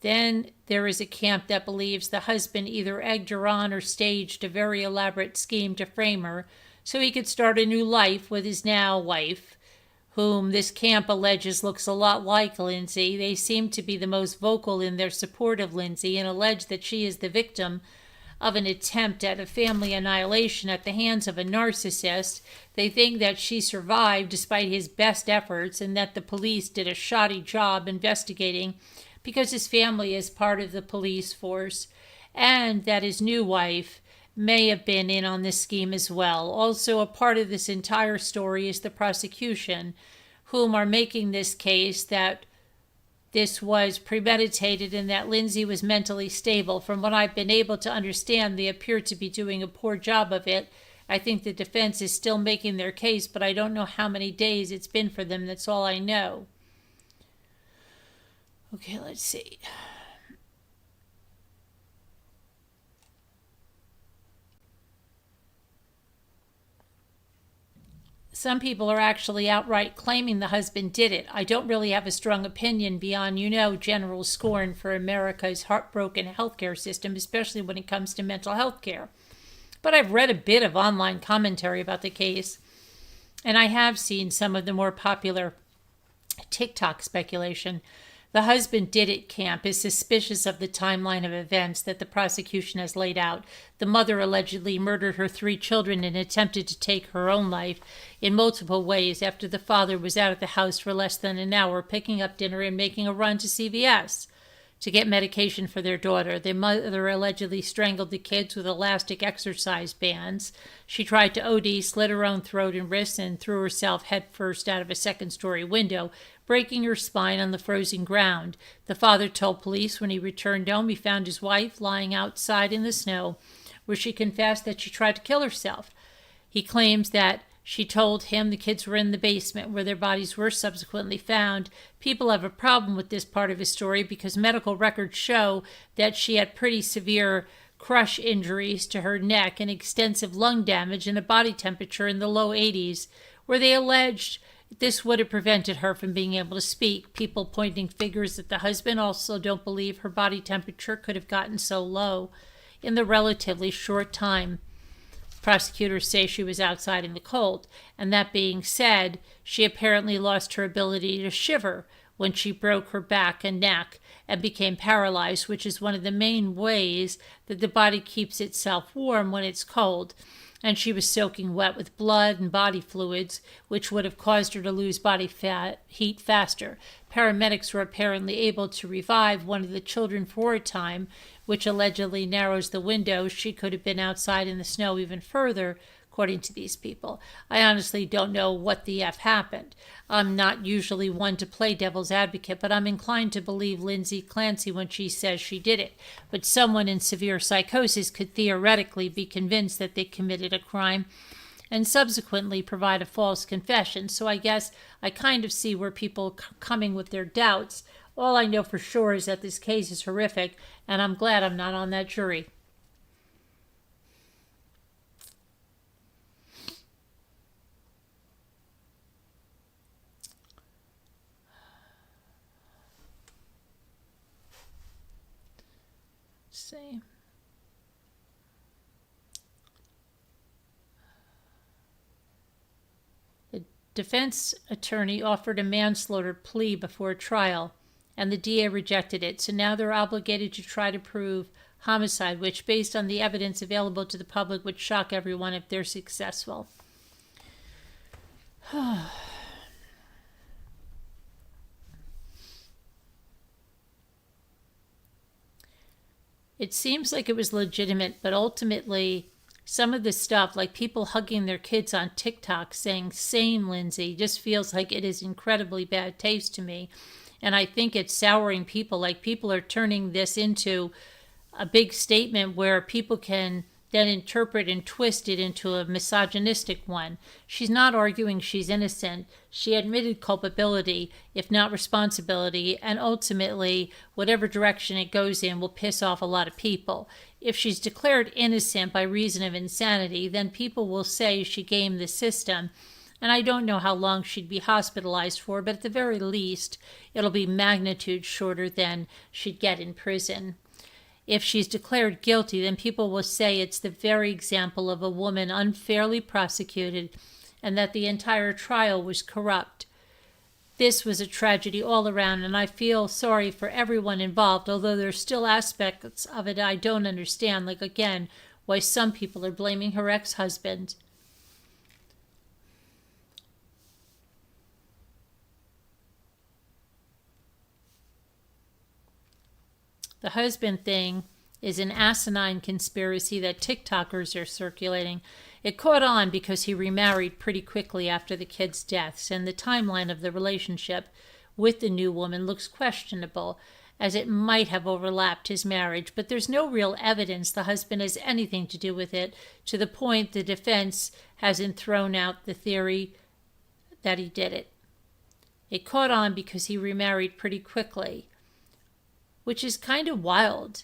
Then there is a camp that believes the husband either egged her on or staged a very elaborate scheme to frame her so he could start a new life with his now wife, whom this camp alleges looks a lot like Lindsay. They seem to be the most vocal in their support of Lindsay and allege that she is the victim of an attempt at a family annihilation at the hands of a narcissist. They think that she survived despite his best efforts and that the police did a shoddy job investigating because his family is part of the police force, and that his new wife may have been in on this scheme as well. Also, a part of this entire story is the prosecution, whom are making this case that this was premeditated and that Lindsay was mentally stable. From what I've been able to understand, they appear to be doing a poor job of it. I think the defense is still making their case, but I don't know how many days it's been for them. That's all I know. Okay, let's see. Some people are actually outright claiming the husband did it. I don't really have a strong opinion beyond, general scorn for America's heartbroken healthcare system, especially when it comes to mental health care. But I've read a bit of online commentary about the case, and I have seen some of the more popular TikTok speculation. The husband did it camp is suspicious of the timeline of events that the prosecution has laid out. The mother allegedly murdered her 3 children and attempted to take her own life in multiple ways after the father was out of the house for less than an hour, picking up dinner and making a run to CVS to get medication for their daughter. The mother allegedly strangled the kids with elastic exercise bands. She tried to OD, slit her own throat and wrists, and threw herself headfirst out of a second-story window, breaking her spine on the frozen ground. The father told police when he returned home he found his wife lying outside in the snow, where she confessed that she tried to kill herself. He claims that she told him the kids were in the basement where their bodies were subsequently found. People have a problem with this part of his story because medical records show that she had pretty severe crush injuries to her neck and extensive lung damage and a body temperature in the low 80s, where they alleged this would have prevented her from being able to speak. People pointing fingers at the husband also don't believe her body temperature could have gotten so low in the relatively short time. Prosecutors say she was outside in the cold, and that being said, she apparently lost her ability to shiver when she broke her back and neck and became paralyzed, which is one of the main ways that the body keeps itself warm when it's cold. And she was soaking wet with blood and body fluids, which would have caused her to lose body heat faster. Paramedics were apparently able to revive one of the children for a time, which allegedly narrows the window. She could have been outside in the snow even further, according to these people. I honestly don't know what the F happened. I'm not usually one to play devil's advocate, but I'm inclined to believe Lindsay Clancy when she says she did it. But someone in severe psychosis could theoretically be convinced that they committed a crime and subsequently provide a false confession. So I guess I kind of see where people coming with their doubts. All I know for sure is that this case is horrific, and I'm glad I'm not on that jury. See. The defense attorney offered a manslaughter plea before trial, and the DA rejected it. So now they're obligated to try to prove homicide, which, based on the evidence available to the public, would shock everyone if they're successful. It seems like it was legitimate, but ultimately some of the stuff, like people hugging their kids on TikTok saying, "Sane, Lindsay," just feels like it is incredibly bad taste to me. And I think it's souring people. Like, people are turning this into a big statement where people can then interpret and twist it into a misogynistic one. She's not arguing she's innocent. She admitted culpability, if not responsibility, and ultimately, whatever direction it goes in will piss off a lot of people. If she's declared innocent by reason of insanity, then people will say she gamed the system, and I don't know how long she'd be hospitalized for, but at the very least, it'll be magnitude shorter than she'd get in prison. If she's declared guilty, then people will say it's the very example of a woman unfairly prosecuted and that the entire trial was corrupt. This was a tragedy all around, and I feel sorry for everyone involved, although there's still aspects of it I don't understand, like, again, why some people are blaming her ex-husband. The husband thing is an asinine conspiracy that TikTokers are circulating. It caught on because he remarried pretty quickly after the kids' deaths, and the timeline of the relationship with the new woman looks questionable, as it might have overlapped his marriage, but there's no real evidence the husband has anything to do with it, to the point the defense hasn't thrown out the theory that he did it. It caught on because he remarried pretty quickly, which is kind of wild.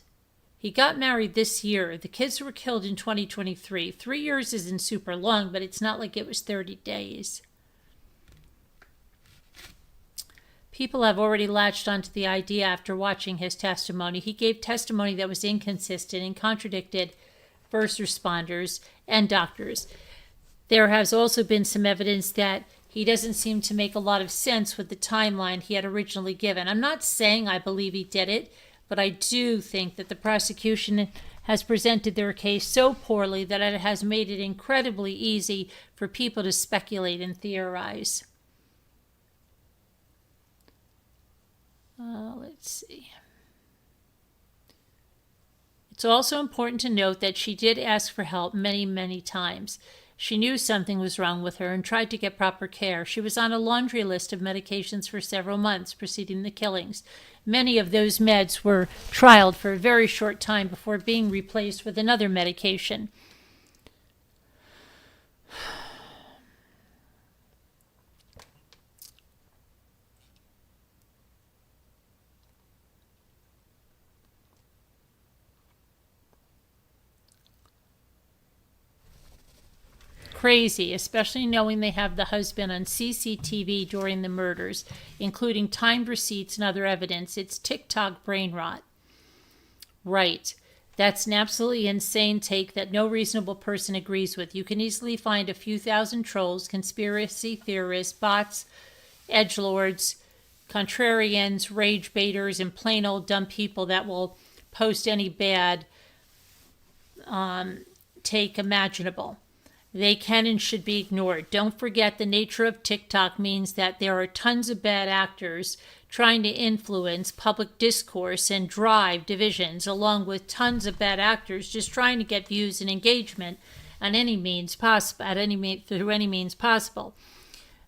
He got married this year. The kids were killed in 2023. 3 years isn't super long, but it's not like it was 30 days. People have already latched onto the idea after watching his testimony. He gave testimony that was inconsistent and contradicted first responders and doctors. There has also been some evidence that he doesn't seem to make a lot of sense with the timeline he had originally given. I'm not saying I believe he did it, but I do think that the prosecution has presented their case so poorly that it has made it incredibly easy for people to speculate and theorize. Let's see. It's also important to note that she did ask for help many, many times. She knew something was wrong with her and tried to get proper care. She was on a laundry list of medications for several months preceding the killings. Many of those meds were trialed for a very short time before being replaced with another medication. Crazy, especially knowing they have the husband on CCTV during the murders, including timed receipts and other evidence. It's TikTok brain rot. Right. That's an absolutely insane take that no reasonable person agrees with. You can easily find a few thousand trolls, conspiracy theorists, bots, edgelords, contrarians, rage baiters, and plain old dumb people that will post any bad take imaginable. They can and should be ignored. Don't forget the nature of TikTok means that there are tons of bad actors trying to influence public discourse and drive divisions, along with tons of bad actors just trying to get views and engagement on any means possible, through any means possible.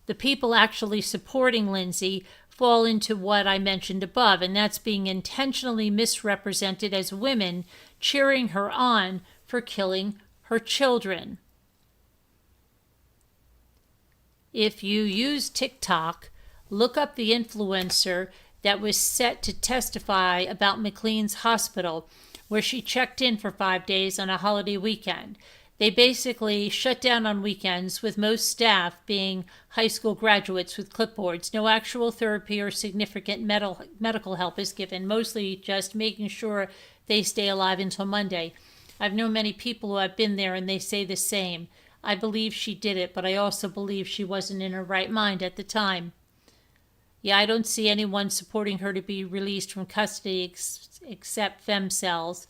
The people actually supporting Lindsay fall into what I mentioned above, and that's being intentionally misrepresented as women cheering her on for killing her children. If you use TikTok, look up the influencer that was set to testify about McLean's hospital, where she checked in for 5 days on a holiday weekend. They basically shut down on weekends, with most staff being high school graduates with clipboards. No actual therapy or significant medical help is given, mostly just making sure they stay alive until Monday. I've known many people who have been there, and they say the same. I believe she did it, but I also believe she wasn't in her right mind at the time. Yeah, I don't see anyone supporting her to be released from custody except femcells.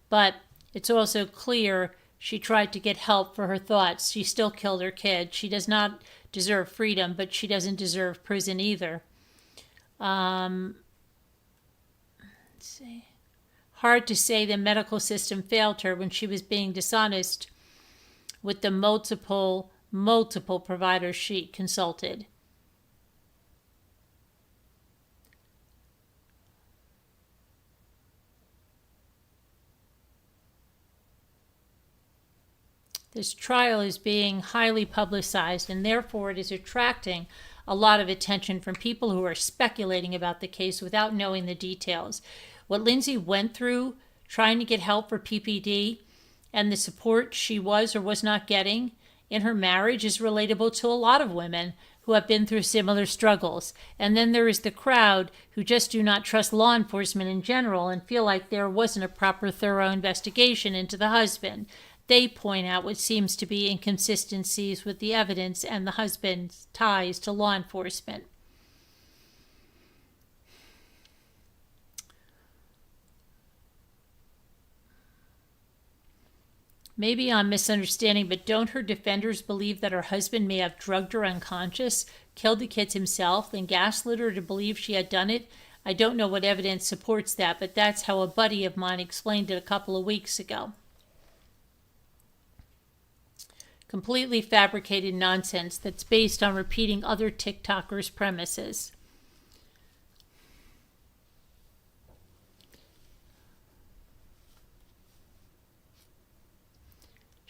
But it's also clear she tried to get help for her thoughts. She still killed her kid. She does not deserve freedom, but she doesn't deserve prison either. Let's see. Hard to say the medical system failed her when she was being dishonest with the multiple providers she consulted. This trial is being highly publicized, and therefore it is attracting a lot of attention from people who are speculating about the case without knowing the details. What Lindsay went through trying to get help for PPD and the support she was or was not getting in her marriage is relatable to a lot of women who have been through similar struggles. And then there is the crowd who just do not trust law enforcement in general and feel like there wasn't a proper, thorough investigation into the husband. They point out what seems to be inconsistencies with the evidence and the husband's ties to law enforcement. Maybe I'm misunderstanding, but don't her defenders believe that her husband may have drugged her unconscious, killed the kids himself, then gaslit her to believe she had done it? I don't know what evidence supports that, but that's how a buddy of mine explained it a couple of weeks ago. Completely fabricated nonsense that's based on repeating other TikTokers' premises.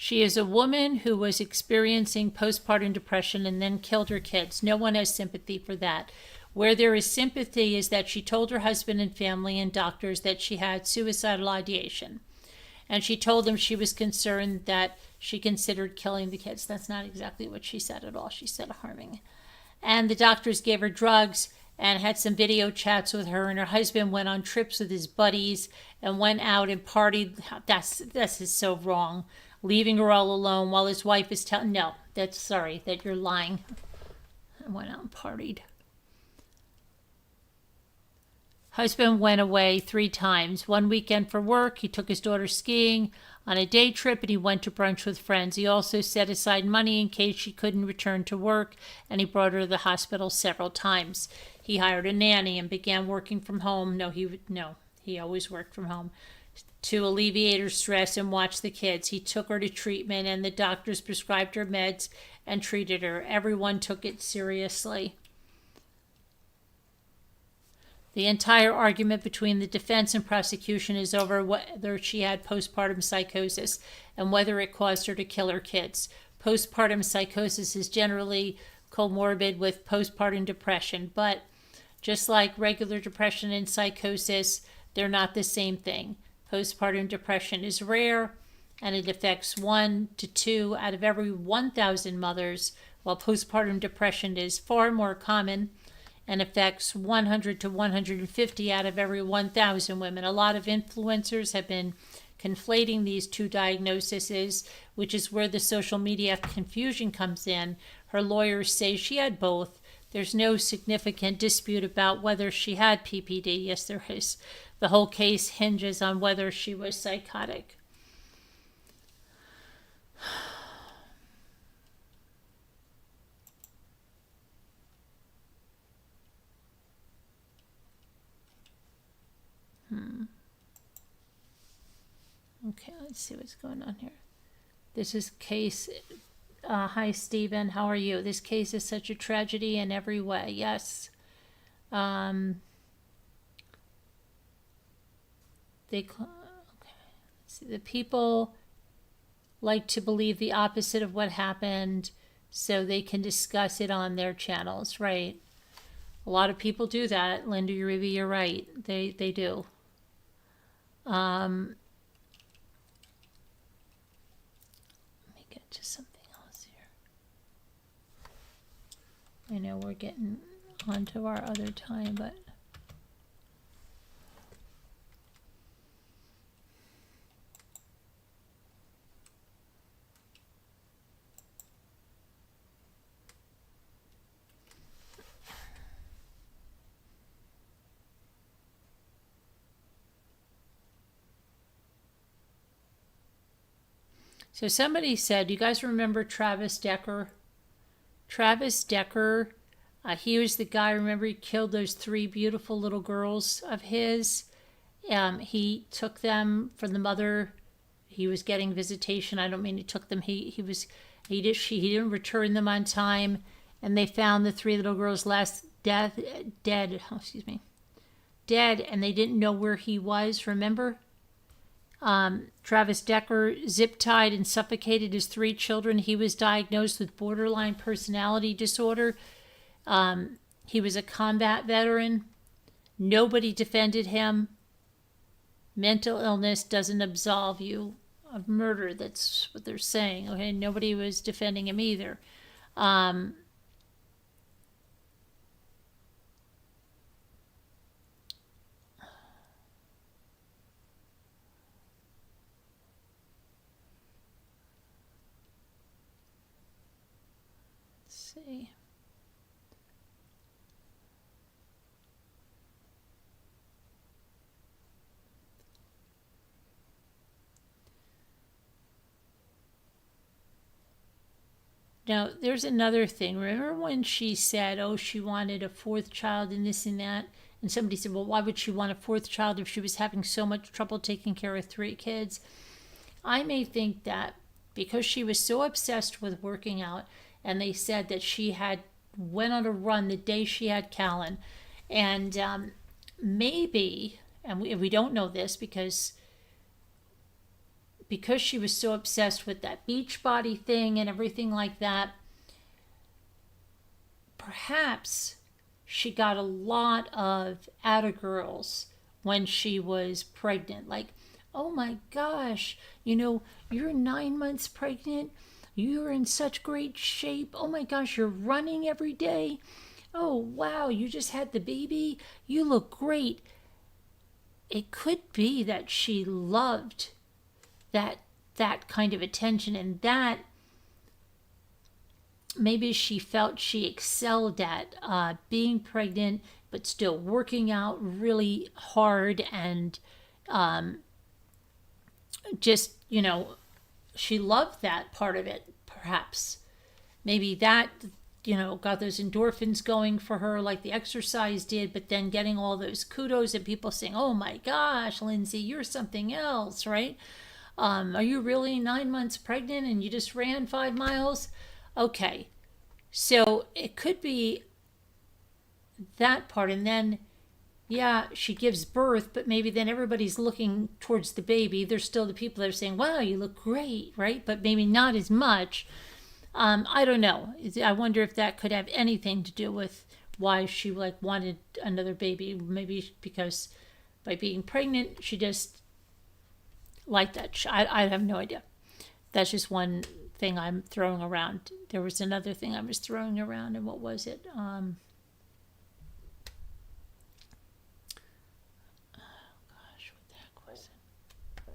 She is a woman who was experiencing postpartum depression and then killed her kids. No one has sympathy for that. Where there is sympathy is that she told her husband and family and doctors that she had suicidal ideation. And she told them she was concerned that she considered killing the kids. That's not exactly what she said at all. She said harming. And the doctors gave her drugs and had some video chats with her. And her husband went on trips with his buddies and went out and partied. This is so wrong. Leaving her all alone while his wife is telling, no, that you're lying. I went out and partied. Husband went away 3 times. One weekend for work, he took his daughter skiing on a day trip, and he went to brunch with friends. He also set aside money in case she couldn't return to work, and he brought her to the hospital several times. He hired a nanny and began working from home. He always worked from home. To alleviate her stress and watch the kids. He took her to treatment, and the doctors prescribed her meds and treated her. Everyone took it seriously. The entire argument between the defense and prosecution is over whether she had postpartum psychosis and whether it caused her to kill her kids. Postpartum psychosis is generally comorbid with postpartum depression, but just like regular depression and psychosis, they're not the same thing. Postpartum depression is rare, and it affects 1 to 2 out of every 1,000 mothers, while postpartum depression is far more common and affects 100 to 150 out of every 1,000 women. A lot of influencers have been conflating these two diagnoses, which is where the social media confusion comes in. Her lawyers say she had both. There's no significant dispute about whether she had PPD. Yes, there is. The whole case hinges on whether she was psychotic. Okay, let's see what's going on here. This is case... hi, Stephen. How are you? This case is such a tragedy in every way. Yes. Okay. See, the people like to believe the opposite of what happened so they can discuss it on their channels, right? A lot of people do that. Linda Uribe, you're right. They do. Let me get to something else here. I know we're getting onto our other time, but... So somebody said, you guys remember Travis Decker? Travis Decker, he was the guy, remember he killed those 3 beautiful little girls of his. He took them from the mother. He was getting visitation. I don't mean he took them. He didn't return them on time. And they found the 3 little girls dead, and they didn't know where he was, remember? Travis Decker zip-tied and suffocated his 3 children. He was diagnosed with borderline personality disorder. He was a combat veteran. Nobody defended him. Mental illness doesn't absolve you of murder. That's what they're saying. Okay, nobody was defending him either. Let's see. Now, there's another thing. Remember when she said, oh, she wanted a 4th child and this and that? And somebody said, well, why would she want a 4th child if she was having so much trouble taking care of 3 kids? I may think that because she was so obsessed with working out, and they said that she had went on a run the day she had Callan, and maybe, and we don't know this because she was so obsessed with that beach body thing and everything like that, perhaps she got a lot of atta-girls when she was pregnant. Like, oh my gosh, you're 9 months pregnant. You're in such great shape. Oh my gosh, you're running every day. Oh wow, you just had the baby. You look great. It could be that she loved that kind of attention, and that maybe she felt she excelled at being pregnant but still working out really hard, and just she loved that part of it. Perhaps maybe that got those endorphins going for her like the exercise did, but then getting all those kudos and people saying, oh my gosh, Lindsay, you're something else, right? Are you really 9 months pregnant and you just ran 5 miles? Okay, so it could be that part. And then, yeah, she gives birth, but maybe then everybody's looking towards the baby. There's still the people that are saying, wow, you look great, right? But maybe not as much. I don't know. I wonder if that could have anything to do with why she wanted another baby. Maybe because by being pregnant, she just like that. I have no idea. That's just one thing I'm throwing around. There was another thing I was throwing around, and what was it? Gosh, what the heck was it?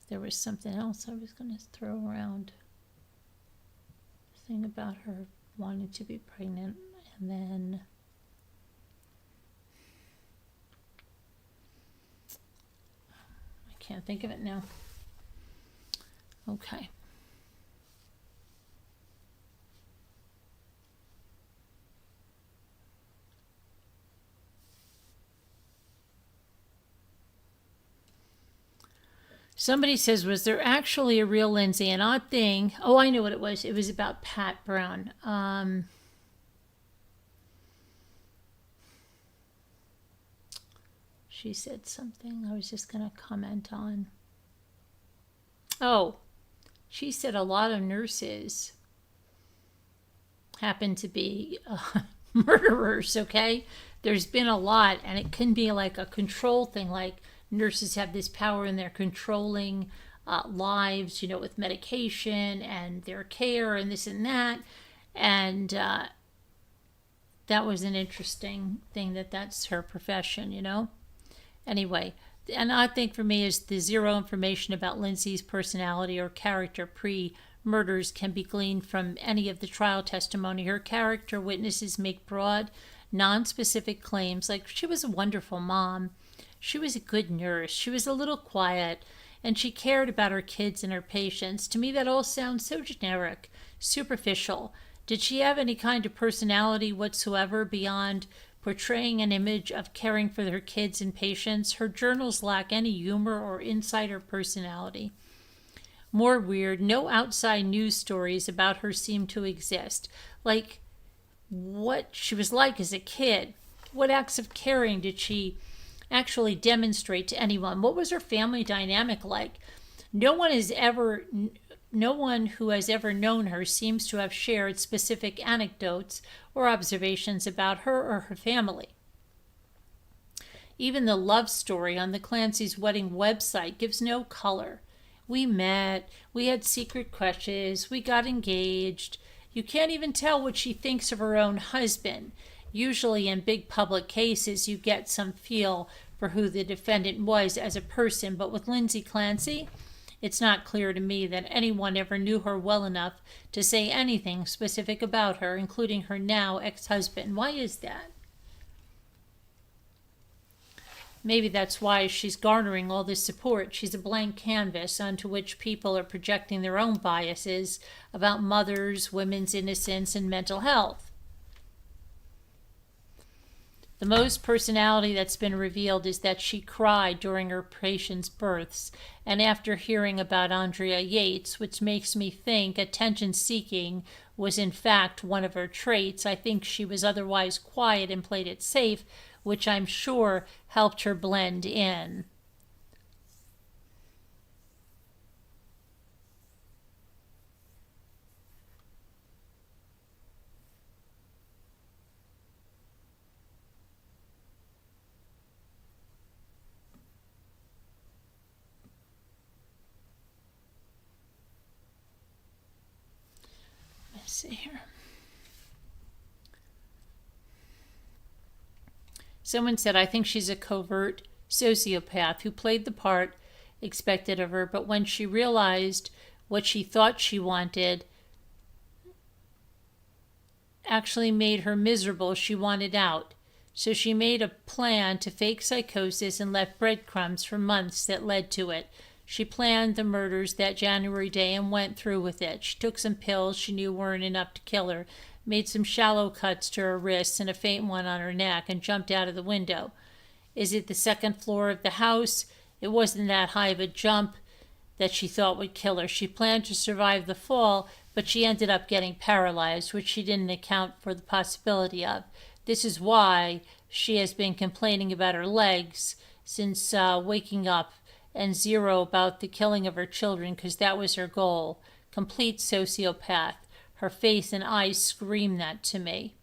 There was something else I was going to throw around. Thing about her wanting to be pregnant, and then can't think of it now. Okay. Somebody says, was there actually a real Lindsay? An odd thing. Oh, I know what it was. It was about Pat Brown. She said something I was just going to comment on. Oh, she said a lot of nurses happen to be murderers, okay? There's been a lot, and it can be like a control thing, like nurses have this power and they're controlling lives, with medication and their care and this and that. And that was an interesting thing that's her profession, Anyway, and I think for me is the zero information about Lindsay's personality or character pre-murders can be gleaned from any of the trial testimony. Her character witnesses make broad, non-specific claims like she was a wonderful mom, she was a good nurse, she was a little quiet, and she cared about her kids and her patients. To me, that all sounds so generic, superficial. Did she have any kind of personality whatsoever beyond portraying an image of caring for her kids and patients? Her journals lack any humor or insider personality. More weird, no outside news stories about her seem to exist. Like what she was like as a kid. What acts of caring did she actually demonstrate to anyone. What was her family dynamic like? No one who has ever known her seems to have shared specific anecdotes or observations about her or her family. Even the love story on the Clancy's wedding website gives no color. We met, we had secret crushes, we got engaged. You can't even tell what she thinks of her own husband. Usually in big public cases, you get some feel for who the defendant was as a person, but with Lindsay Clancy, it's not clear to me that anyone ever knew her well enough to say anything specific about her, including her now ex-husband. Why is that? Maybe that's why she's garnering all this support. She's a blank canvas onto which people are projecting their own biases about mothers, women's innocence, and mental health. The most personality that's been revealed is that she cried during her patients' births, and after hearing about Andrea Yates, which makes me think attention-seeking was in fact one of her traits. I think she was otherwise quiet and played it safe, which I'm sure helped her blend in. Let's see here. Someone said, I think she's a covert sociopath who played the part expected of her, but when she realized what she thought she wanted actually made her miserable, she wanted out. So she made a plan to fake psychosis and left breadcrumbs for months that led to it. She planned the murders that January day and went through with it. She took some pills she knew weren't enough to kill her, made some shallow cuts to her wrists and a faint one on her neck, and jumped out of the window. Is it the second floor of the house? It wasn't that high of a jump that she thought would kill her. She planned to survive the fall, but she ended up getting paralyzed, which she didn't account for the possibility of. This is why she has been complaining about her legs since waking up, and zero about the killing of her children, because that was her goal. Complete sociopath. Her face and eyes scream that to me.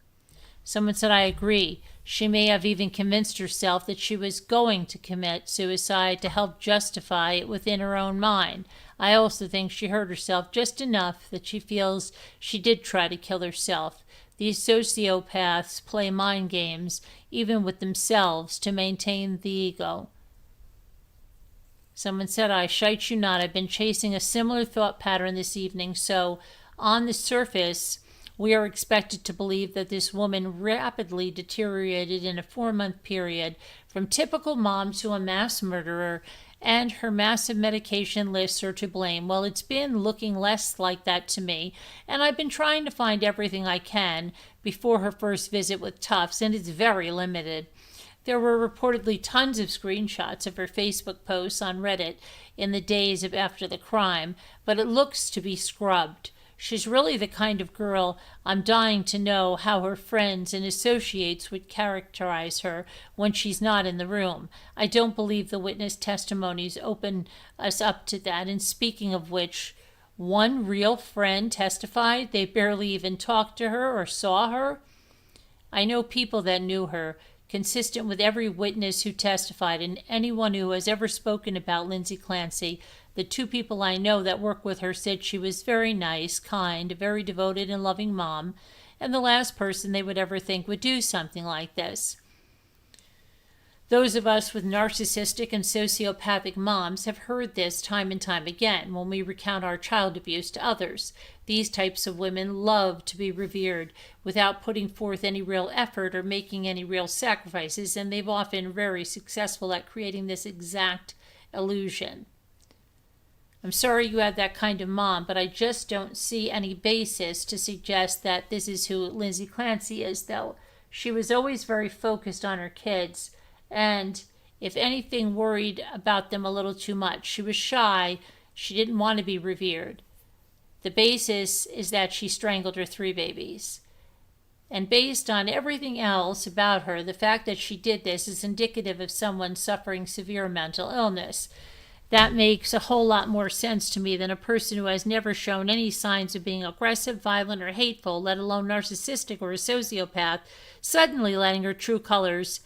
Someone said, I agree. She may have even convinced herself that she was going to commit suicide to help justify it within her own mind. I also think she hurt herself just enough that she feels she did try to kill herself. These sociopaths play mind games, even with themselves, to maintain the ego. Someone said, I shite you not. I've been chasing a similar thought pattern this evening, so on the surface, we are expected to believe that this woman rapidly deteriorated in a 4-month period from typical mom to a mass murderer, and her massive medication lists are to blame. Well, it's been looking less like that to me, and I've been trying to find everything I can before her first visit with Tufts, and it's very limited. There were reportedly tons of screenshots of her Facebook posts on Reddit in the days after the crime, but it looks to be scrubbed. She's really the kind of girl I'm dying to know how her friends and associates would characterize her when she's not in the room. I don't believe the witness testimonies open us up to that, and speaking of which, one real friend testified they barely even talked to her or saw her. I know people that knew her, consistent with every witness who testified and anyone who has ever spoken about Lindsay Clancy. The 2 people I know that work with her said she was very nice, kind, a very devoted and loving mom, and the last person they would ever think would do something like this. Those of us with narcissistic and sociopathic moms have heard this time and time again when we recount our child abuse to others. These types of women love to be revered without putting forth any real effort or making any real sacrifices, and they've often been very successful at creating this exact illusion. I'm sorry you had that kind of mom, but I just don't see any basis to suggest that this is who Lindsay Clancy is, though. She was always very focused on her kids, and if anything, worried about them a little too much. She was shy. She didn't want to be revered. The basis is that she strangled her 3 babies. And based on everything else about her, the fact that she did this is indicative of someone suffering severe mental illness. That makes a whole lot more sense to me than a person who has never shown any signs of being aggressive, violent, or hateful, let alone narcissistic or a sociopath, suddenly letting her true colors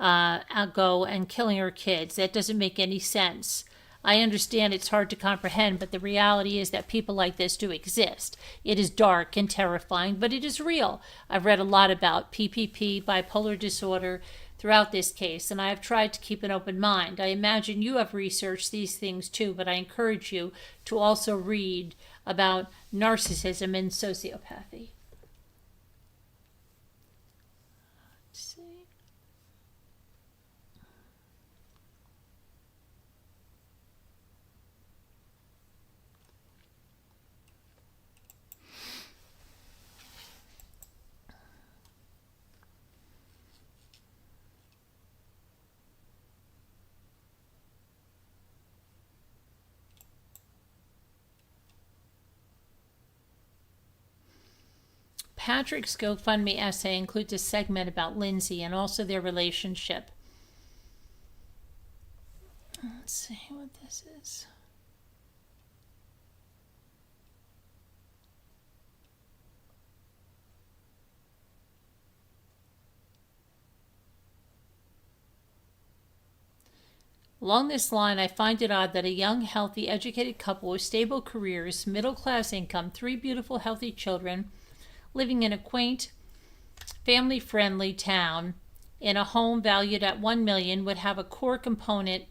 go and killing her kids. That doesn't make any sense. I understand it's hard to comprehend, but the reality is that people like this do exist. It is dark and terrifying, but it is real. I've read a lot about PPP, bipolar disorder, throughout this case, and I have tried to keep an open mind. I imagine you have researched these things too, but I encourage you to also read about narcissism and sociopathy. Let's see. Patrick's GoFundMe essay includes a segment about Lindsay and also their relationship. Let's see what this is. Along this line, I find it odd that a young, healthy, educated couple with stable careers, middle-class income, 3 beautiful, healthy children, living in a quaint, family-friendly town in a home valued at $1 million would have a core component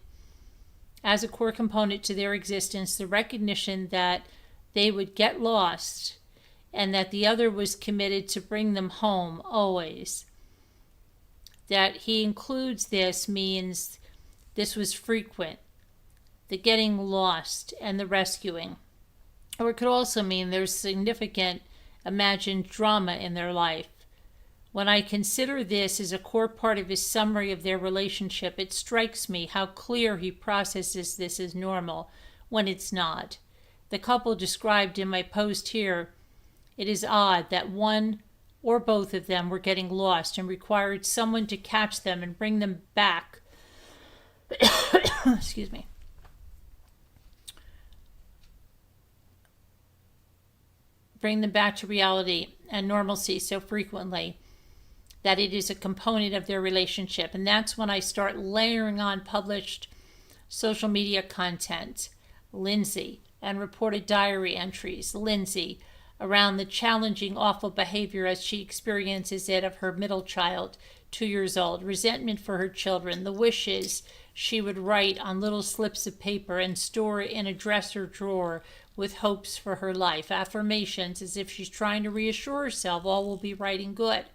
to their existence, the recognition that they would get lost and that the other was committed to bring them home always. That he includes this means this was frequent, the getting lost and the rescuing. Or it could also mean there's significant imagined drama in their life. When I consider this as a core part of his summary of their relationship, it strikes me how clear he processes this as normal when it's not. The couple described in my post here, it is odd that one or both of them were getting lost and required someone to catch them and bring them back. Excuse me. Bring them back to reality and normalcy so frequently that it is a component of their relationship. And that's when I start layering on published social media content, Lindsay, and reported diary entries, Lindsay, around the challenging, awful behavior as she experiences it of her middle child, 2 years old, resentment for her children, the wishes she would write on little slips of paper and store in a dresser drawer with hopes for her life, affirmations as if she's trying to reassure herself all will be right and good.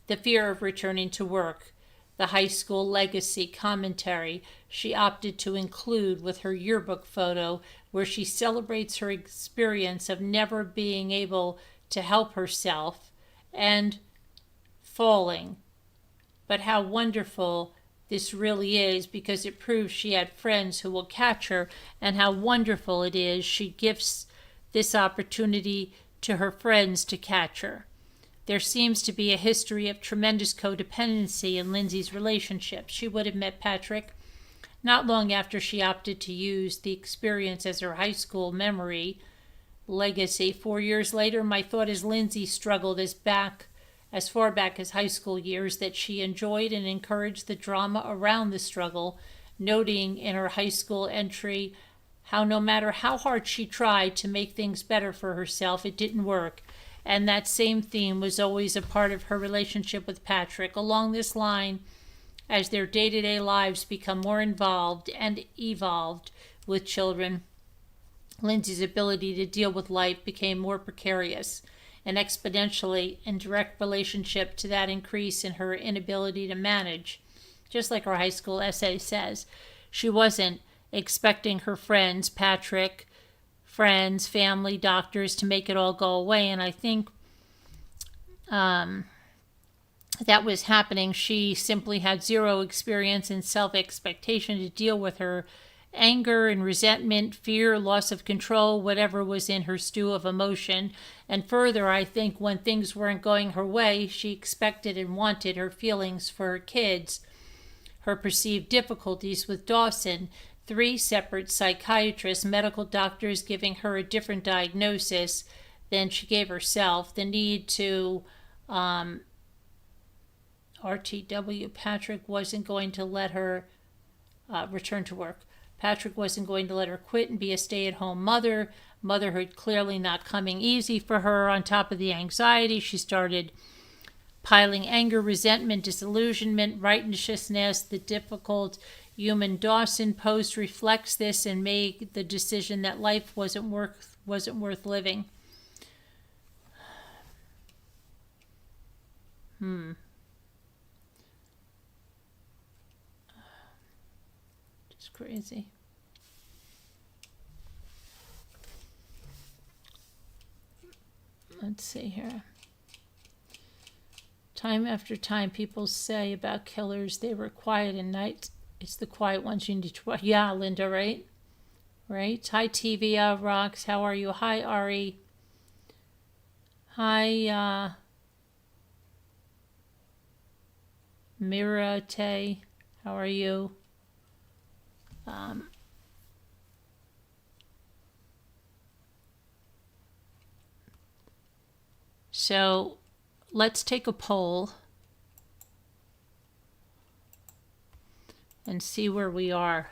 The fear of returning to work, the high school legacy commentary she opted to include with her yearbook photo where she celebrates her experience of never being able to help herself and falling. But how wonderful this really is because it proves she had friends who will catch her, and how wonderful it is she gives this opportunity to her friends to catch her. There seems to be a history of tremendous codependency in Lindsay's relationship. She would have met Patrick not long after she opted to use the experience as her high school memory legacy. 4 years later, my thought is Lindsay struggled as far back as high school years that she enjoyed and encouraged the drama around the struggle, noting in her high school entry how no matter how hard she tried to make things better for herself, it didn't work. And that same theme was always a part of her relationship with Patrick. Along this line, as their day-to-day lives become more involved and evolved with children, Lindsay's ability to deal with life became more precarious and exponentially in direct relationship to that increase in her inability to manage. Just like her high school essay says, she wasn't expecting her friends, Patrick, friends, family, doctors to make it all go away. And I think that was happening. She simply had zero experience and self-expectation to deal with her anger and resentment, fear, loss of control, whatever was in her stew of emotion. And further, I think when things weren't going her way, she expected and wanted her feelings for her kids, her perceived difficulties with Dawson, 3 separate psychiatrists, medical doctors giving her a different diagnosis than she gave herself, the need to RTW, Patrick wasn't going to let her return to work. Patrick wasn't going to let her quit and be a stay-at-home mother. Motherhood clearly not coming easy for her. On top of the anxiety, she started piling anger, resentment, disillusionment, righteousness. The difficult human Dawson post reflects this and made the decision that life wasn't worth living. Just crazy. Let's see here. Time after time, people say about killers they were quiet at night. It's the quiet ones you need to watch. Yeah, Linda, right? Right? Hi, TVA Rocks. How are you? Hi, Ari. Hi, Mirate. How are you? So let's take a poll and see where we are.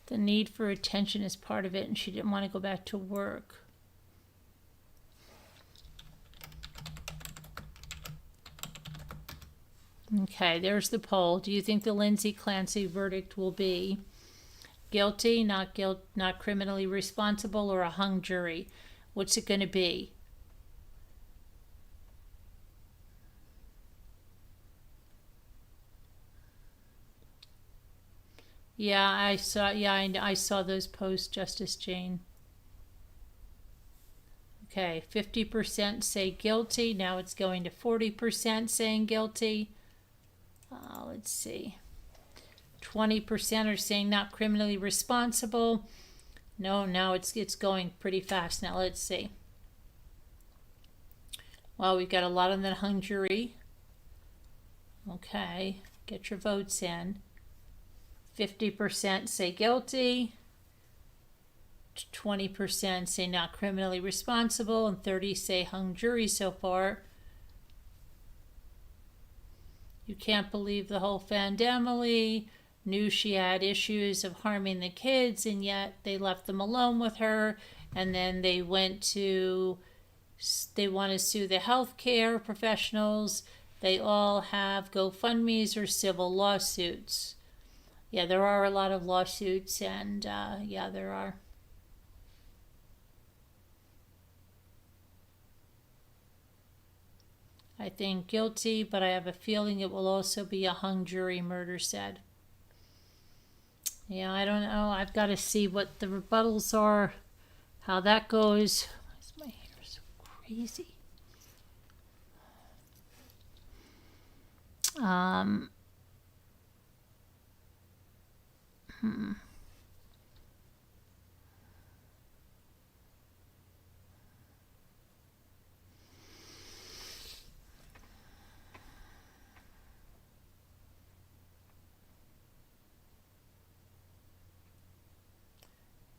The need for attention is part of it, and she didn't want to go back to work. Okay, there's the poll. Do you think the Lindsay Clancy verdict will be guilty, not criminally responsible, or a hung jury? What's it going to be? Yeah, I saw. Yeah, I saw those posts, Justice Jane. Okay, 50% say guilty. Now it's going to 40% saying guilty. Let's see. 20% are saying not criminally responsible. No, now it's going pretty fast. Now let's see. Well, we've got a lot on the hung jury. Okay, get your votes in. 50% say guilty, 20% say not criminally responsible, and 30% say hung jury so far. You can't believe the whole family knew she had issues of harming the kids, and yet they left them alone with her, and then they want to sue the healthcare professionals. They all have GoFundMes or civil lawsuits. Yeah, there are a lot of lawsuits, and yeah, there are. I think guilty, but I have a feeling it will also be a hung jury, Murder said. Yeah, I don't know. I've got to see what the rebuttals are, how that goes. Why is my hair so crazy?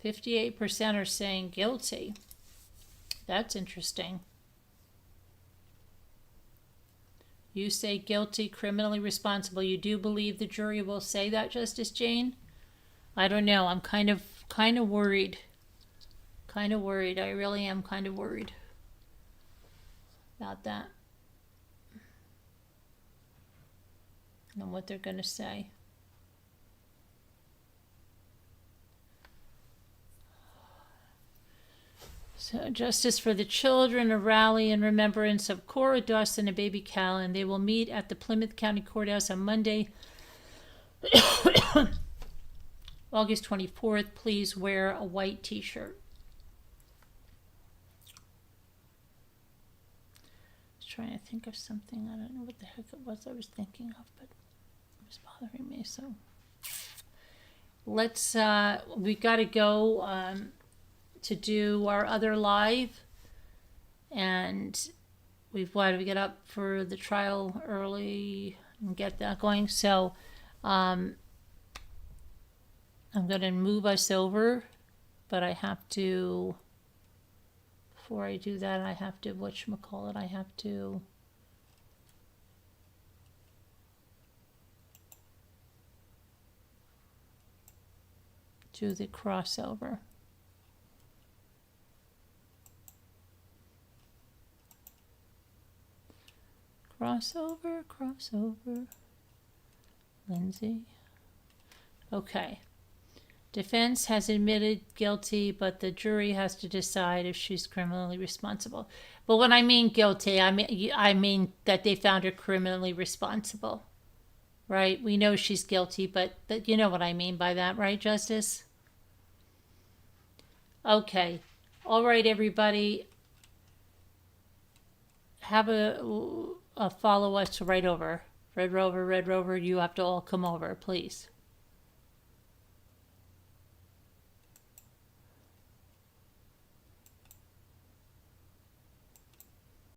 58% are saying guilty. That's interesting. You say guilty, criminally responsible. You do believe the jury will say that, Justice Jane? I don't know. I'm kind of worried. kind of worried. I really am kind of worried about that. And what they're going to say. So, Justice for the Children, a rally in remembrance of Cora Dawson and baby Callan. They will meet at the Plymouth County Courthouse on Monday, August 24th. Please wear a white t-shirt. I was trying to think of something. I don't know what the heck it was I was thinking of, but it was bothering me. So let's, we got to go to do our other live, and we've wanted to get up for the trial early and get that going. So I'm going to move us over, but I have to, before I do that, I have to, whatchamacallit, I have to do the crossover. Crossover. Lindsay. Okay. Defense has admitted guilty, but the jury has to decide if she's criminally responsible. But when I mean guilty, I mean that they found her criminally responsible. Right? We know she's guilty, but you know what I mean by that, right, Justice? Okay. All right, everybody. Have a follow us right over. Red Rover, you have to all come over, please.